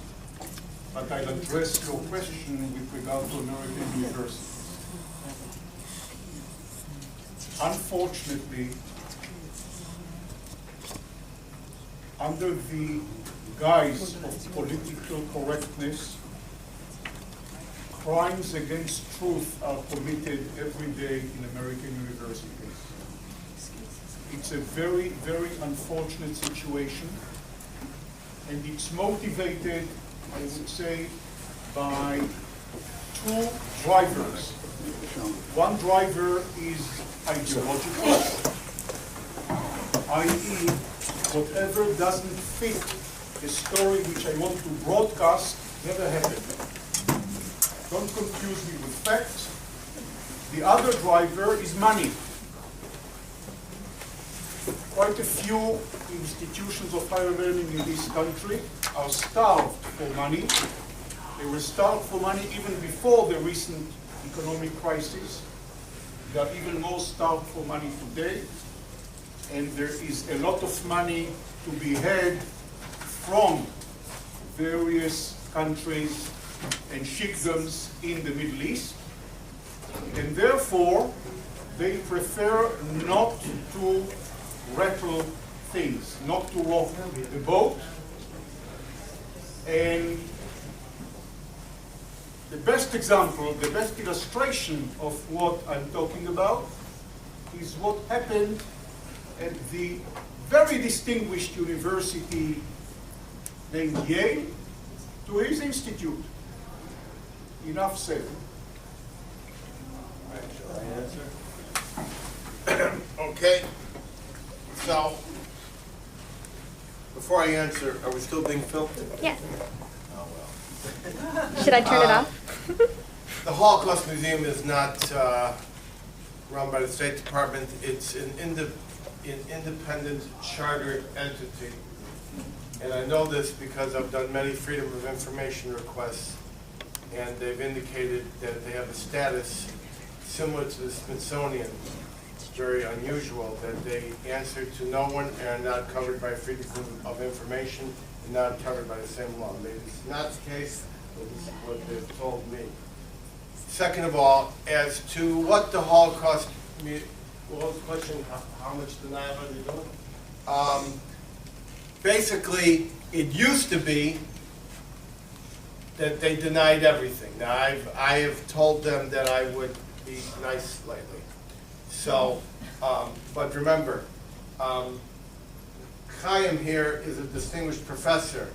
but I'll address your question with regard to American universities. Unfortunately, under the guise of political correctness, crimes against truth are committed every day in American universities. It's a very, very unfortunate situation, and it's motivated, I would say, by two drivers. One driver is ideological, i.e., whatever doesn't fit the story which I want to broadcast never happened. Don't confuse me with facts. The other driver is money. Quite a few institutions of higher learning in this country are starved for money. They were starved for money even before the recent economic crisis. They are even more starved for money today. And there is a lot of money to be had from various countries and sheikdoms in the Middle East. And therefore, they prefer not to rattle things, not to rock the boat. And the best example, the best illustration of what I'm talking about is what happened at the very distinguished university named Yale to his institute. Enough said. Okay, so, before I answer, are we still being filmed? Yes. Oh, well. Should I turn it off? The Holocaust Museum is not run by the State Department. It's an independent chartered entity. And I know this because I've done many Freedom of Information requests, and they've indicated that they have a status similar to the Smithsonian. It's very unusual that they answer to no one and are not covered by Freedom of Information and not covered by the same law. Maybe it's not the case, but this is what they've told me. Second of all, as to what the Holocaust, what was the question, how much denial are they doing? Basically, it used to be that they denied everything. Now, I have told them that I would be nice lately. So, but remember, Chaim here is a distinguished professor,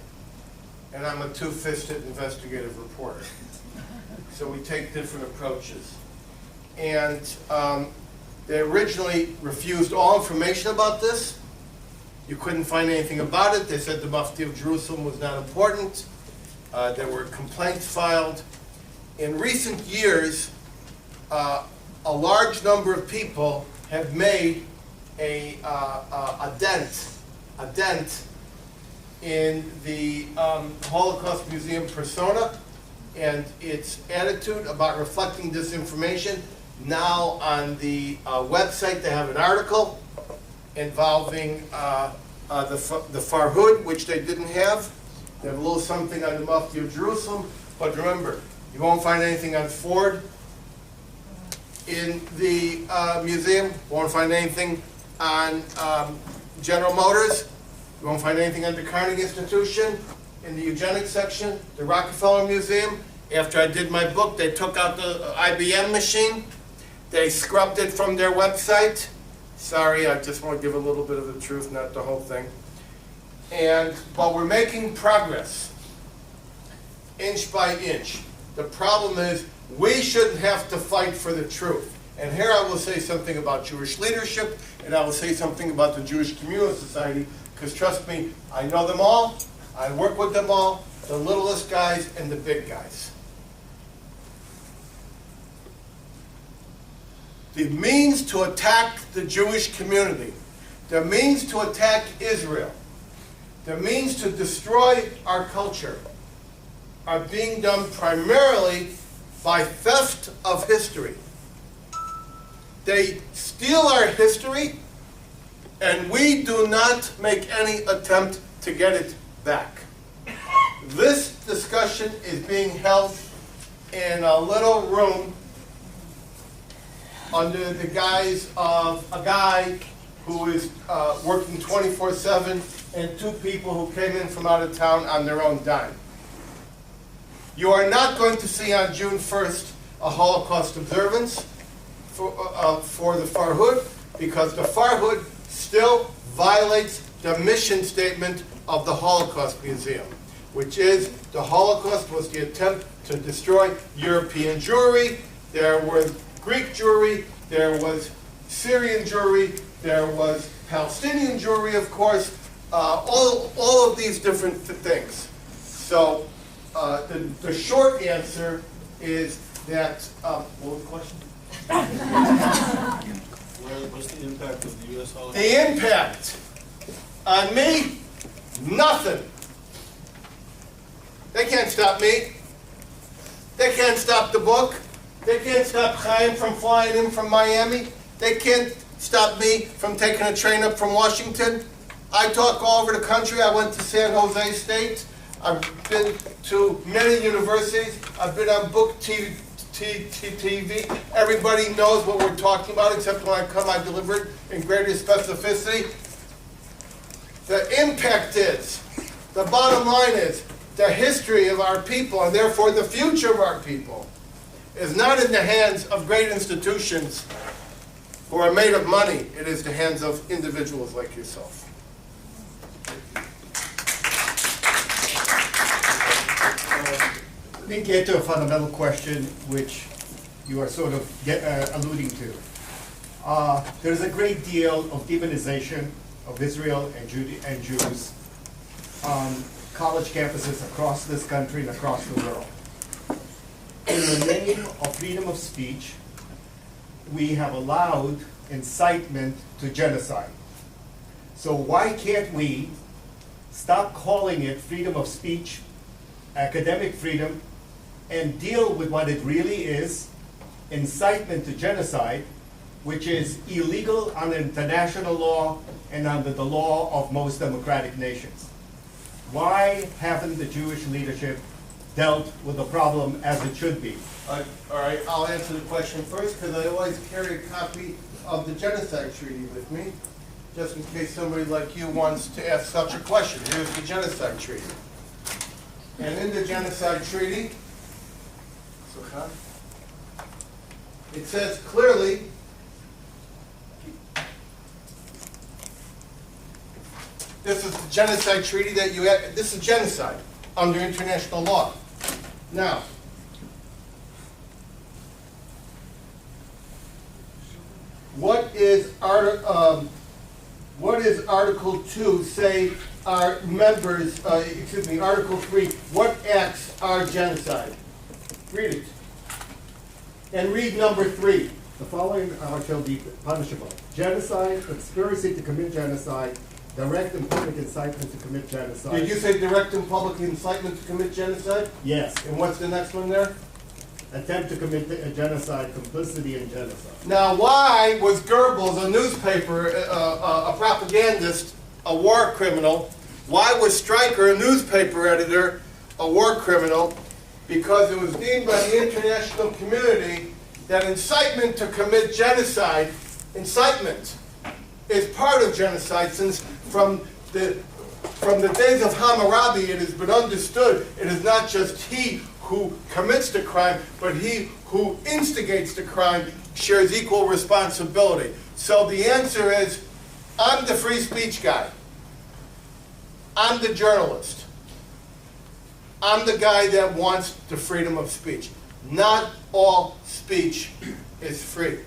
and I'm a two-fisted investigative reporter. So we take different approaches. And they originally refused all information about this. You couldn't find anything about it. They said the Mufti of Jerusalem was not important. There were complaints filed. In recent years, a large number of people have made a dent in the Holocaust Museum persona and its attitude about reflecting this information. Now on the website they have an article involving the Farhud, which they didn't have. They have a little something on the Mufti of Jerusalem, but remember, you won't find anything on Ford in the museum. You won't find anything on General Motors. You won't find anything on the Carnegie Institution, in the eugenics section, the Rockefeller Museum. After I did my book, they took out the IBM machine. They scrubbed it from their website. Sorry, I just want to give a little bit of the truth, not the whole thing. But we're making progress, inch by inch. The problem is, we shouldn't have to fight for the truth. And here I will say something about Jewish leadership, and I will say something about the Jewish Communal Society, because trust me, I know them all, I work with them all, the littlest guys and the big guys. The means to attack the Jewish community, the means to attack Israel, the means to destroy our culture are being done primarily by theft of history. They steal our history, and we do not make any attempt to get it back. This discussion is being held in a little room under the guise of a guy who is working 24/7 and two people who came in from out of town on their own dime. You are not going to see on June 1st a Holocaust observance for the Farhud, because the Farhud still violates the mission statement of the Holocaust Museum, which is the Holocaust was the attempt to destroy European Jewry. There was Greek Jewry, there was Syrian Jewry, there was Palestinian Jewry, of course, all of these different things. So the short answer is that, what was the question? What's the impact of the U.S. Holocaust? The impact on me, nothing. They can't stop me. They can't stop the book. They can't stop Haim from flying in from Miami. They can't stop me from taking a train up from Washington. I talk all over the country. I went to San Jose State. I've been to many universities. I've been on book TV. Everybody knows what we're talking about, except when I come, I deliver it in greater specificity. The impact is, the bottom line is, the history of our people, and therefore the future of our people, is not in the hands of great institutions who are made of money. It is the hands of individuals like yourself. Let me get to a fundamental question which you are sort of alluding to. There's a great deal of demonization of Israel and Jews on college campuses across this country and across the world. In the name of freedom of speech, we have allowed incitement to genocide. So why can't we stop calling it freedom of speech, academic freedom, and deal with what it really is, incitement to genocide, which is illegal under international law and under the law of most democratic nations? Why haven't the Jewish leadership dealt with the problem as it should be? All right, I'll answer the question first, because I always carry a copy of the Genocide Treaty with me, just in case somebody like you wants to ask such a question. Here's the Genocide Treaty. And in the Genocide Treaty, it says clearly, this is the Genocide Treaty that you have, this is genocide under international law. Now, what is Article 2 say are members, Article 3, what acts are genocide? Read it. And read number 3. The following shall be punishable: genocide, conspiracy to commit genocide, direct and public incitement to commit genocide. Did you say direct and public incitement to commit genocide? Yes. And what's the next one there? Attempt to commit genocide, complicity in genocide. Now, why was Goebbels, a newspaper, a propagandist, a war criminal? Why was Stryker, a newspaper editor, a war criminal? Because it was deemed by the international community that incitement to commit genocide, incitement, is part of genocide, since from the days of Hammurabi it has been understood it is not just he who commits the crime, but he who instigates the crime shares equal responsibility. So the answer is, I'm the free speech guy. I'm the journalist. I'm the guy that wants the freedom of speech. Not all speech is free.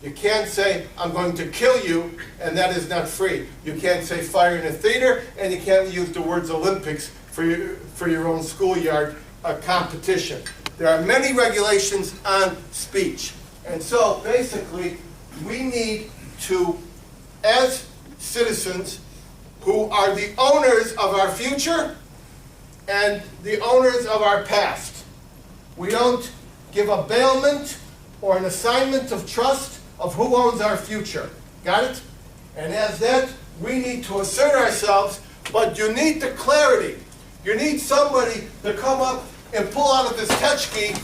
You can't say, I'm going to kill you, and that is not free. You can't say fire in a theater, and you can't use the words Olympics for your own schoolyard competition. There are many regulations on speech. And so, basically, we need to, as citizens who are the owners of our future and the owners of our past, we don't give a bailment or an assignment of trust of who owns our future. Got it? And as that, we need to assert ourselves, but you need the clarity. You need somebody to come up and pull out of this tchotchke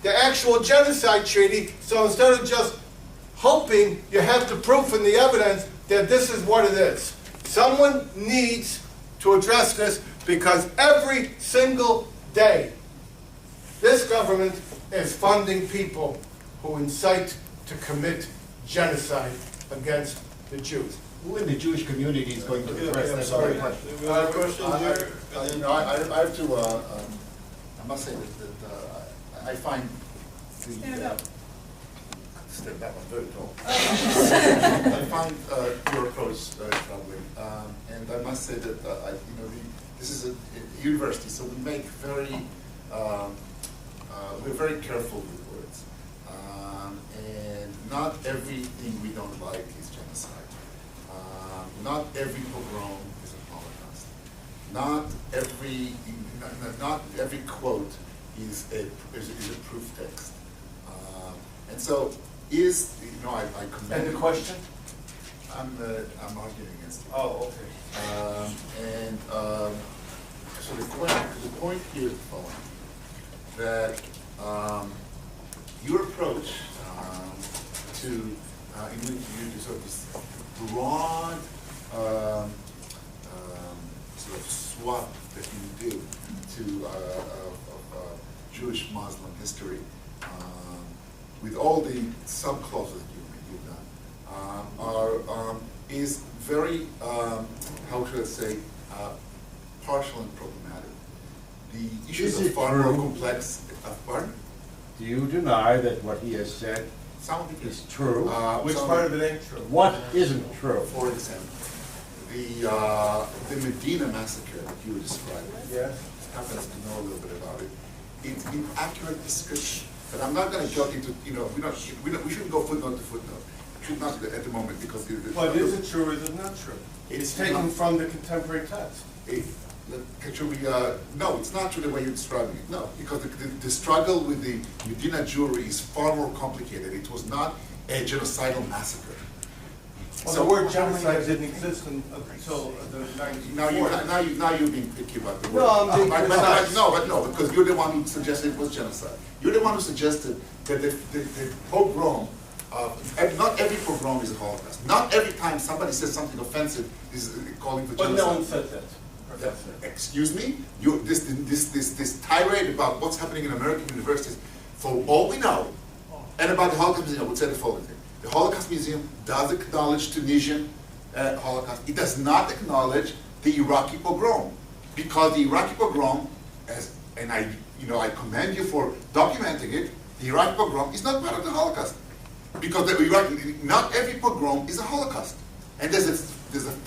the actual genocide treaty, so instead of just hoping you have the proof and the evidence that this is what it is. Someone needs to address this, because every single day, this government is funding people who incite to commit genocide against the Jews. Who in the Jewish community is going to address I'm that? sorry. We have a question here. I have to, I must say that I find the... Stand up. Stand back, I'm very tall. I find your approach troubling, and I must say that this is a university, so we make we're very careful with words, and not everything we don't like is genocide. Not every pogrom is a Holocaust. Not every quote is a proof text. And so, I commend. And the question? I'm arguing against it. Oh, okay. So the point here is the following: that your approach to in which you do sort of this broad sort of swap that you do to Jewish Muslim history, with all the subclauses you've done, is very, how should I say, partial and problematic. The issues Is are it far more true? complex. Pardon? Do you deny that what he has said Some of it is true? Which part of it ain't true? What isn't true? For example, the Medina massacre that you were describing. Yes. Happens to know a little bit about it. It's inaccurate description. But I'm not going to go into, we shouldn't go footnote to footnote. Should not at the moment, because But is it true or is it not true? It's taken from the contemporary text. No, it's not true the way you're describing it. No, because the struggle with the Medina Jewry is far more complicated. It was not a genocidal massacre. Well, the word genocide didn't exist until the 1940s. Now you're being picky about the word. No, I'm being precise. No, because you're the one who suggested it was genocide. You're the one who suggested that the pogrom, not every pogrom is a Holocaust. Not every time somebody says something offensive is calling for But genocide. no one said that, Professor. Excuse me? This tirade about what's happening in American universities, for all we know, and about the Holocaust Museum, I would say the following thing. The Holocaust Museum does acknowledge Tunisian Holocaust. It does not acknowledge the Iraqi pogrom, because the Iraqi pogrom, I commend you for documenting it. The Iraqi pogrom is not part of the Holocaust, because not every pogrom is a Holocaust, and there's a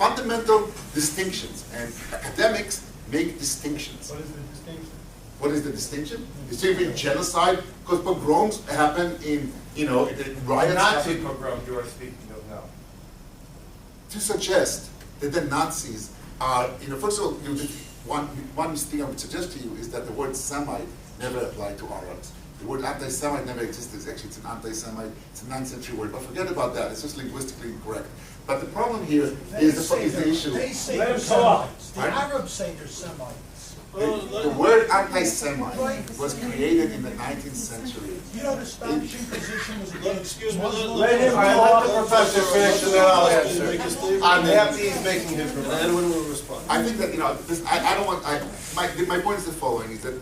fundamental distinctions, and academics make distinctions. What is the distinction? What is the distinction? It's simply genocide, because pogroms happen in, riots. Nazi happen. pogrom you are speaking of now. To suggest that the Nazis are, first of all, one thing I would suggest to you is that the word Semite never applied to Arabs. The word anti-Semite never existed. Actually, it's an anti-Semite, it's a 9th century word, but forget about that. It's just linguistically incorrect. But the problem here is the issue. They say Let they're him talk. Semites. The Pardon? Arabs say they're Semites. The word anti-Semite was created in the 19th century. You know, the astonishing position was against Excuse me, Muslims. Let him let the professor finish and then I'll answer. Make a statement. I'm happy he's making his And remarks. Edwin will respond. I think that, I don't want, my point is the following, is that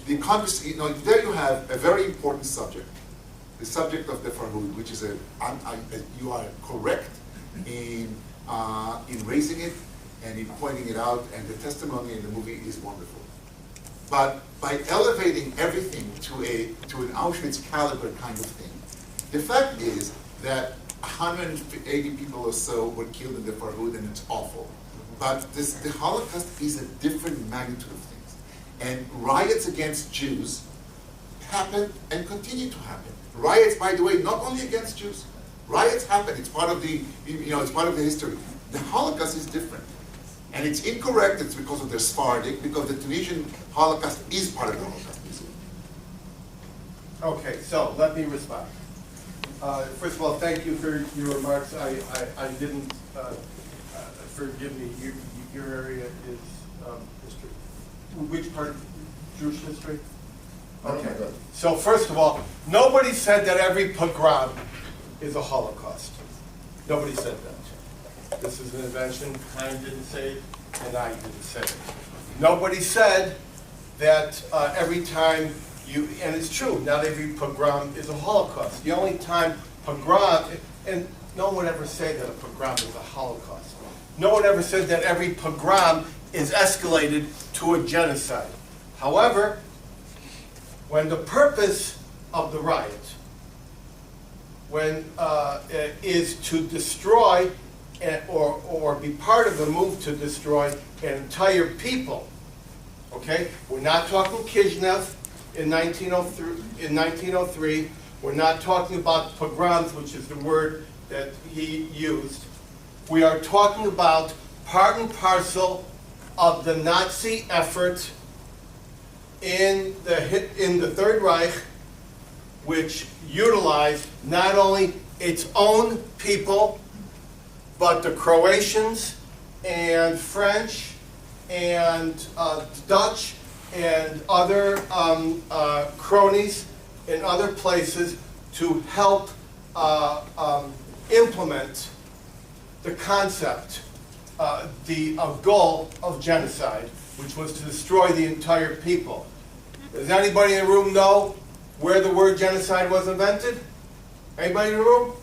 the conversation, there you have a very important subject, the subject of the Farhud, which is you are correct in raising it and in pointing it out, and the testimony in the movie is wonderful. But by elevating everything to an Auschwitz caliber kind of thing, the fact is that 180 people or so were killed in the Farhud, and it's awful. But the Holocaust is a different magnitude of things. And riots against Jews happen and continue to happen. Riots, by the way, not only against Jews. Riots happen. It's part of the, it's part of the history. The Holocaust is different. And it's incorrect. It's because of the Sephardic, because the Tunisian Holocaust is part of the Holocaust. Okay, so let me respond. First of all, thank you for your remarks. I didn't, forgive me, your area is history. Which part? Jewish history? Okay. So first of all, nobody said that every pogrom is a Holocaust. Nobody said that. This is an invention. Haim didn't say it, and I didn't say it. Nobody said that every time and it's true, not every pogrom is a Holocaust. The only time pogrom, and no one would ever say that a pogrom is a Holocaust. No one ever said that every pogrom is escalated to a genocide. However, when the purpose of the riot is to destroy or be part of the move to destroy an entire people, okay? We're not talking Kishinev in 1903. We're not talking about pogroms, which is the word that he used. We are talking about part and parcel of the Nazi effort in the Third Reich, which utilized not only its own people, but the Croatians and French and Dutch and other cronies in other places to help implement the concept, the goal of genocide, which was to destroy the entire people. Does anybody in the room know where the word genocide was invented? Anybody in the room?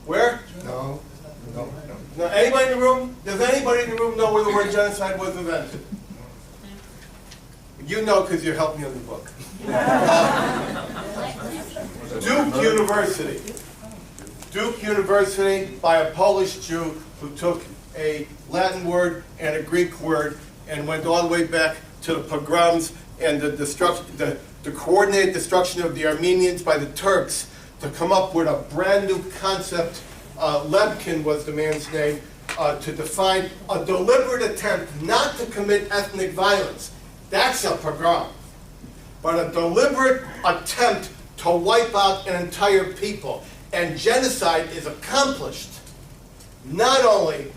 Where? No. No, anybody in the room? Does anybody in the room know where the word genocide was invented? You know because you're helping me on the book. Duke University. Duke University by a Polish Jew who took a Latin word and a Greek word and went all the way back to the pogroms and the coordinated destruction of the Armenians by the Turks to come up with a brand new concept. Lebkin was the man's name, to define a deliberate attempt not to commit ethnic violence. That's a pogrom. But a deliberate attempt to wipe out an entire people. And genocide is accomplished not only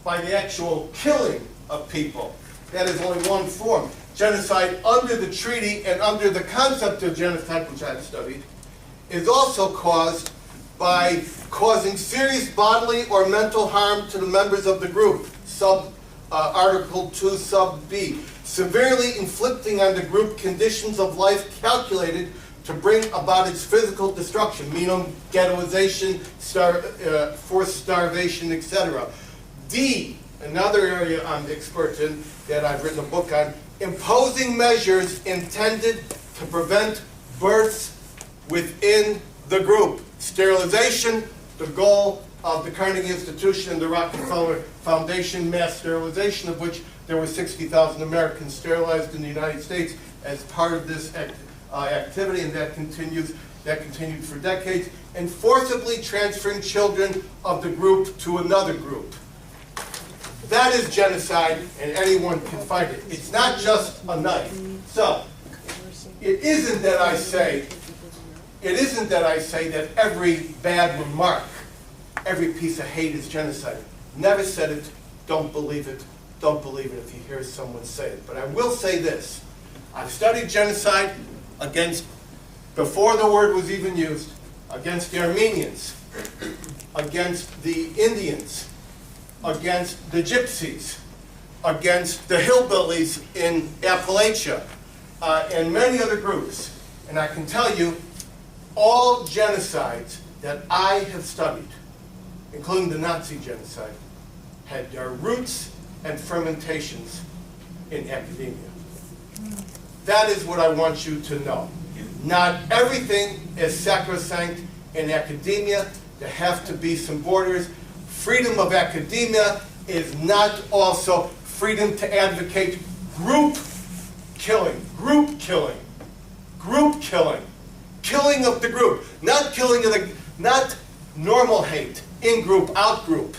by the actual killing of people. That is only one form. Genocide under the treaty and under the concept of genocide, which I've studied, is also caused by causing serious bodily or mental harm to the members of the group. Article 2, sub B. Severely inflicting on the group conditions of life calculated to bring about its physical destruction, meaning ghettoization, forced starvation, etc. D, another area I'm expert in that I've written a book on, imposing measures intended to prevent births within the group. Sterilization, the goal of the Carnegie Institution and the Rockefeller Foundation, mass sterilization, of which there were 60,000 Americans sterilized in the United States as part of this activity, and that continued for decades, and forcibly transferring children of the group to another group. That is genocide, and anyone can find it. It's not just a knife. So, it isn't that I say that every bad remark, every piece of hate is genocide. Never said it, don't believe it. Don't believe it if you hear someone say it. But I will say this. I've studied genocide before the word was even used, against the Armenians, against the Indians, against the Gypsies, against the hillbillies in Appalachia, and many other groups. And I can tell you, all genocides that I have studied, including the Nazi genocide, had their roots and fermentations in academia. That is what I want you to know. Not everything is sacrosanct in academia. There have to be some borders. Freedom of academia is not also freedom to advocate group killing, killing of the group, not killing of the, not normal hate, in group, out group.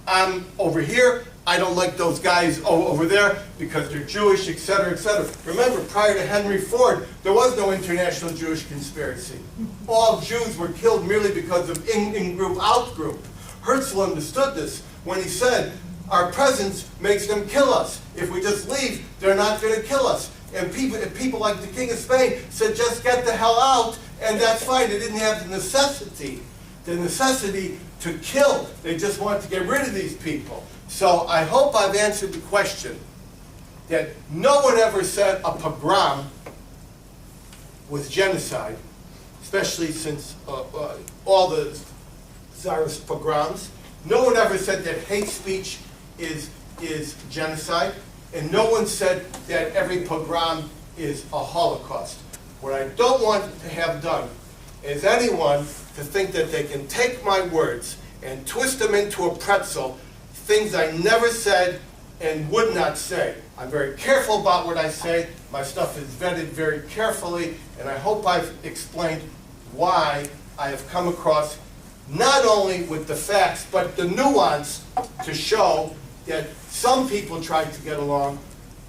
I'm over here, I don't like those guys over there because they're Jewish, etc., etc. Remember, prior to Henry Ford, there was no international Jewish conspiracy. All Jews were killed merely because of in-group, out-group. Herzl understood this when he said, our presence makes them kill us. If we just leave, they're not going to kill us. And people like the King of Spain said, just get the hell out, and that's fine. They didn't have the necessity to kill. They just wanted to get rid of these people. So I hope I've answered the question that no one ever said a pogrom was genocide, especially since all the Tsarist pogroms. No one ever said that hate speech is genocide, and no one said that every pogrom is a Holocaust. What I don't want to have done is anyone to think that they can take my words and twist them into a pretzel, things I never said and would not say. I'm very careful about what I say. My stuff is vetted very carefully, and I hope I've explained why I have come across not only with the facts, but the nuance to show that some people tried to get along,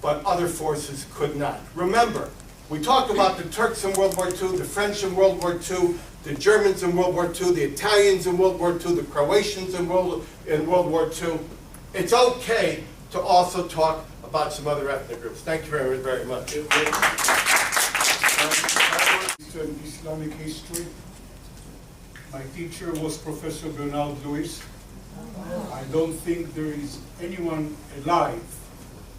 but other forces could not. Remember, we talked about the Turks in World War II, the French in World War II, the Germans in World War II, the Italians in World War II, the Croatians in World War II. It's okay to also talk about some other ethnic groups. Thank you very, very much. Islamic history. My teacher was Professor Bernard Lewis. I don't think there is anyone alive,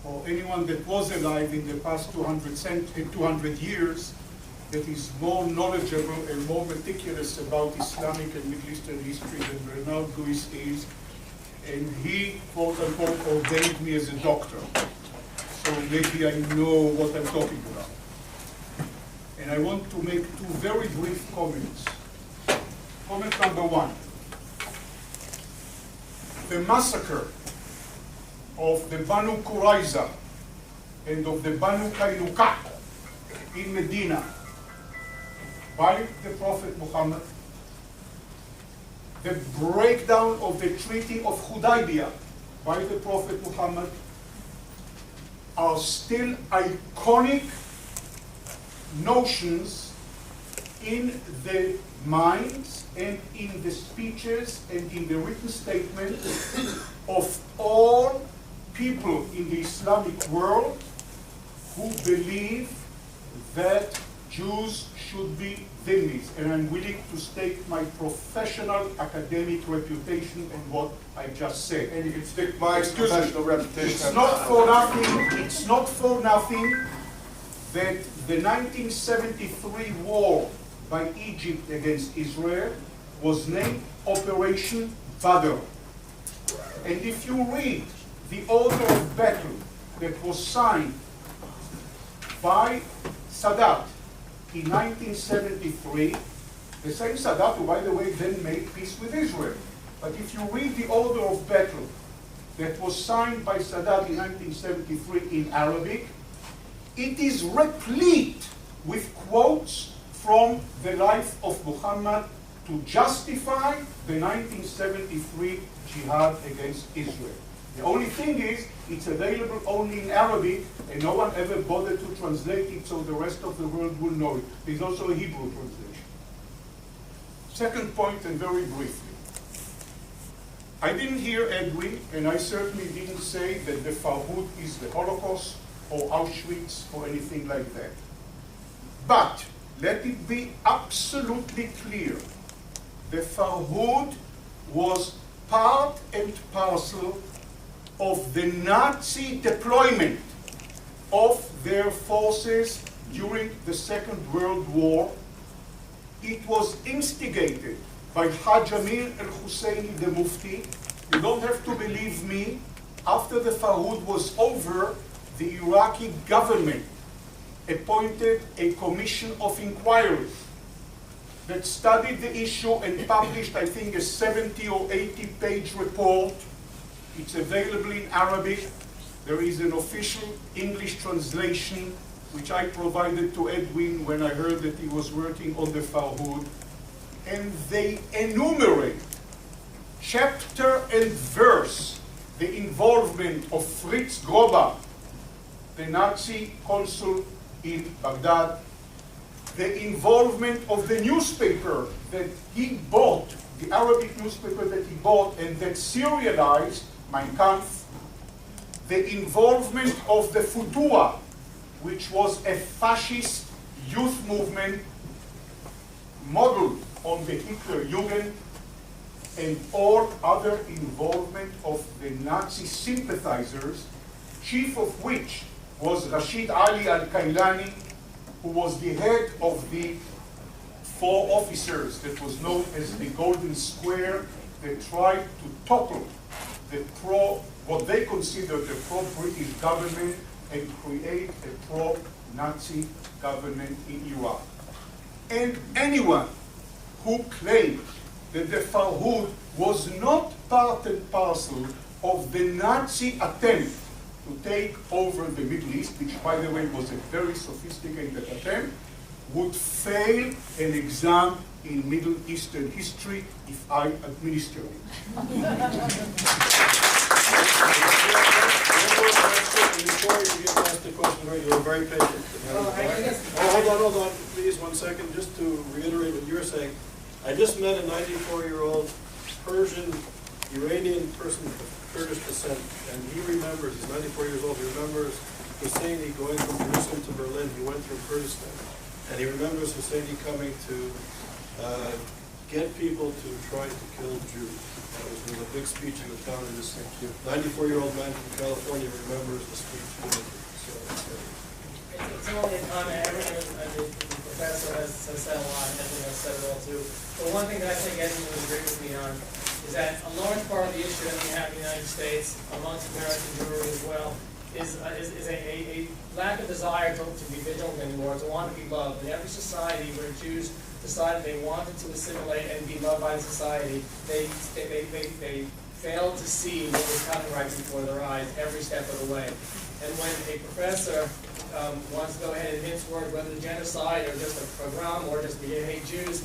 or anyone that was alive in the past 200 years, that is more knowledgeable and more meticulous about Islamic and Middle Eastern history than Bernard Lewis is. And he, quote unquote, ordained me as a doctor. So maybe I know what I'm talking about. And I want to make two very brief comments. Comment number one. The massacre of the Banu Qurayza and of the Banu Qaynuqa in Medina by the Prophet Muhammad, the breakdown of the Treaty of Hudaybiyah by the Prophet Muhammad are still iconic notions in the minds and in the speeches and in the written statements of all people in the Islamic world who believe that Jews should be dhimmis. And I'm willing to stake my professional academic reputation on what I just said. And you can stick my professional reputation. It's not for nothing that the 1973 war by Egypt against Israel was named Operation Badr. And if you read the order of battle that was signed by Sadat in 1973, the same Sadat who, by the way, then made peace with Israel. But if you read the order of battle that was signed by Sadat in 1973 in Arabic, it is replete with quotes from the life of Muhammad to justify the 1973 jihad against Israel. The only thing is, it's available only in Arabic, and no one ever bothered to translate it so the rest of the world will know it. There's also a Hebrew translation. Second point, and very briefly. I didn't hear Edwin, and I certainly didn't say that the Farhud is the Holocaust, or Auschwitz, or anything like that. But let it be absolutely clear, the Farhud was part and parcel of the Nazi deployment of their forces during the Second World War. It was instigated by Haj Amir al-Husseini, the Mufti. You don't have to believe me. After the Farhud was over, the Iraqi government appointed a commission of inquiry that studied the issue and published, I think, a 70 or 80-page report. It's available in Arabic. There is an official English translation, which I provided to Edwin when I heard that he was working on the Farhud. And they enumerate, chapter and verse, the involvement of Fritz Grober, the Nazi consul in Baghdad, the involvement of the newspaper that he bought, the Arabic newspaper that he bought and that serialized Mein Kampf, the involvement of the Futua, which was a fascist youth movement modeled on the Hitler Jugend, and all other involvement of the Nazi sympathizers, chief of which was Rashid Ali al-Kailani, who was the head of the 4 officers that was known as the Golden Square, that tried to topple the what they considered the pro-British government and create a pro-Nazi government in Iraq. And anyone who claimed that the Farhud was not part and parcel of the Nazi attempt to take over the Middle East, which, by the way, was a very sophisticated attempt, would fail an exam in Middle Eastern history if I administer it. Before you get past the question, you were very patient. Hold on, please, 1 second, just to reiterate what you were saying. I just met a 94-year-old Persian, Iranian person of Kurdish descent, and he remembers, he's 94 years old, he remembers Husseini going from Jerusalem to Berlin. He went through Kurdistan. And he remembers Husseini coming to get people to try to kill Jews. That was in a big speech in the town, and this 94-year-old man from California remembers the speech. So, it's only a comment. The professor has said a lot, and Edwin has said it all too. But one thing that I think Edwin would agree with me on is that a large part of the issue that we have in the United States, amongst American Jewry as well, is a lack of desire to be vigilant anymore, to want to be loved. In every society where Jews decided they wanted to assimilate and be loved by the society, they failed to see what was coming right before their eyes every step of the way. And when a professor wants to go ahead and mince words, whether it's genocide or just a pogrom or just we hate Jews,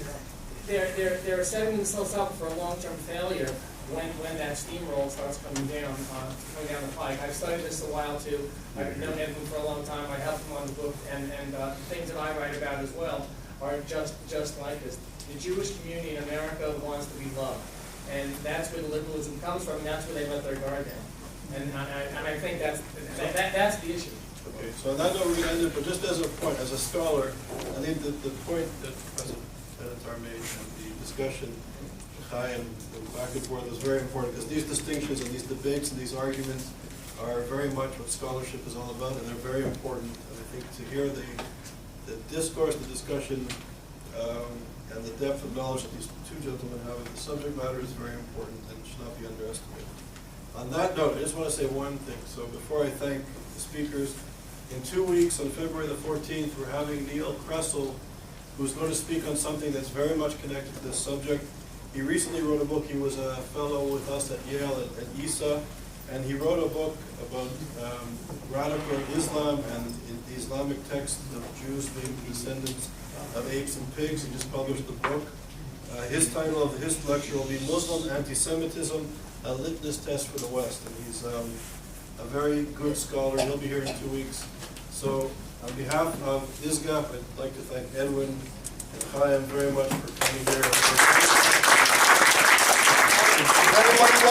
they're setting themselves up for a long-term failure when that steamroll starts coming down the pike. I've studied this a while too. I've known Edwin for a long time. I helped him on the book, and the things that I write about as well are just like this. The Jewish community in America wants to be loved, and that's where the liberalism comes from, and that's where they let their guard down. And I think that's the issue. okay, so on that note, we're going to end it, but just as a point, as a scholar, I think the point that President Benatar made in the discussion, Chaim, back and forth, is very important, because these distinctions and these debates and these arguments are very much what scholarship is all about, and they're very important. And I think to hear the discourse, the discussion, and the depth of knowledge that these two gentlemen have in the subject matter is very important and should not be underestimated. On that note, I just want to say one thing. So before I thank the speakers, in 2 weeks, on February the 14th, we're having Neil Kressel, who's going to speak on something that's very much connected to this subject. He recently wrote a book. He was a fellow with us at Yale at ISA, and he wrote a book about radical Islam and the Islamic text of Jews being descendants of apes and pigs. He just published the book. His title of his lecture will be Muslim Anti-Semitism, a Litmus Test for the West. And he's a very good scholar. He'll be here in 2 weeks. So on behalf of ISGAP, I'd like to thank Edwin and Chaim very much for coming here.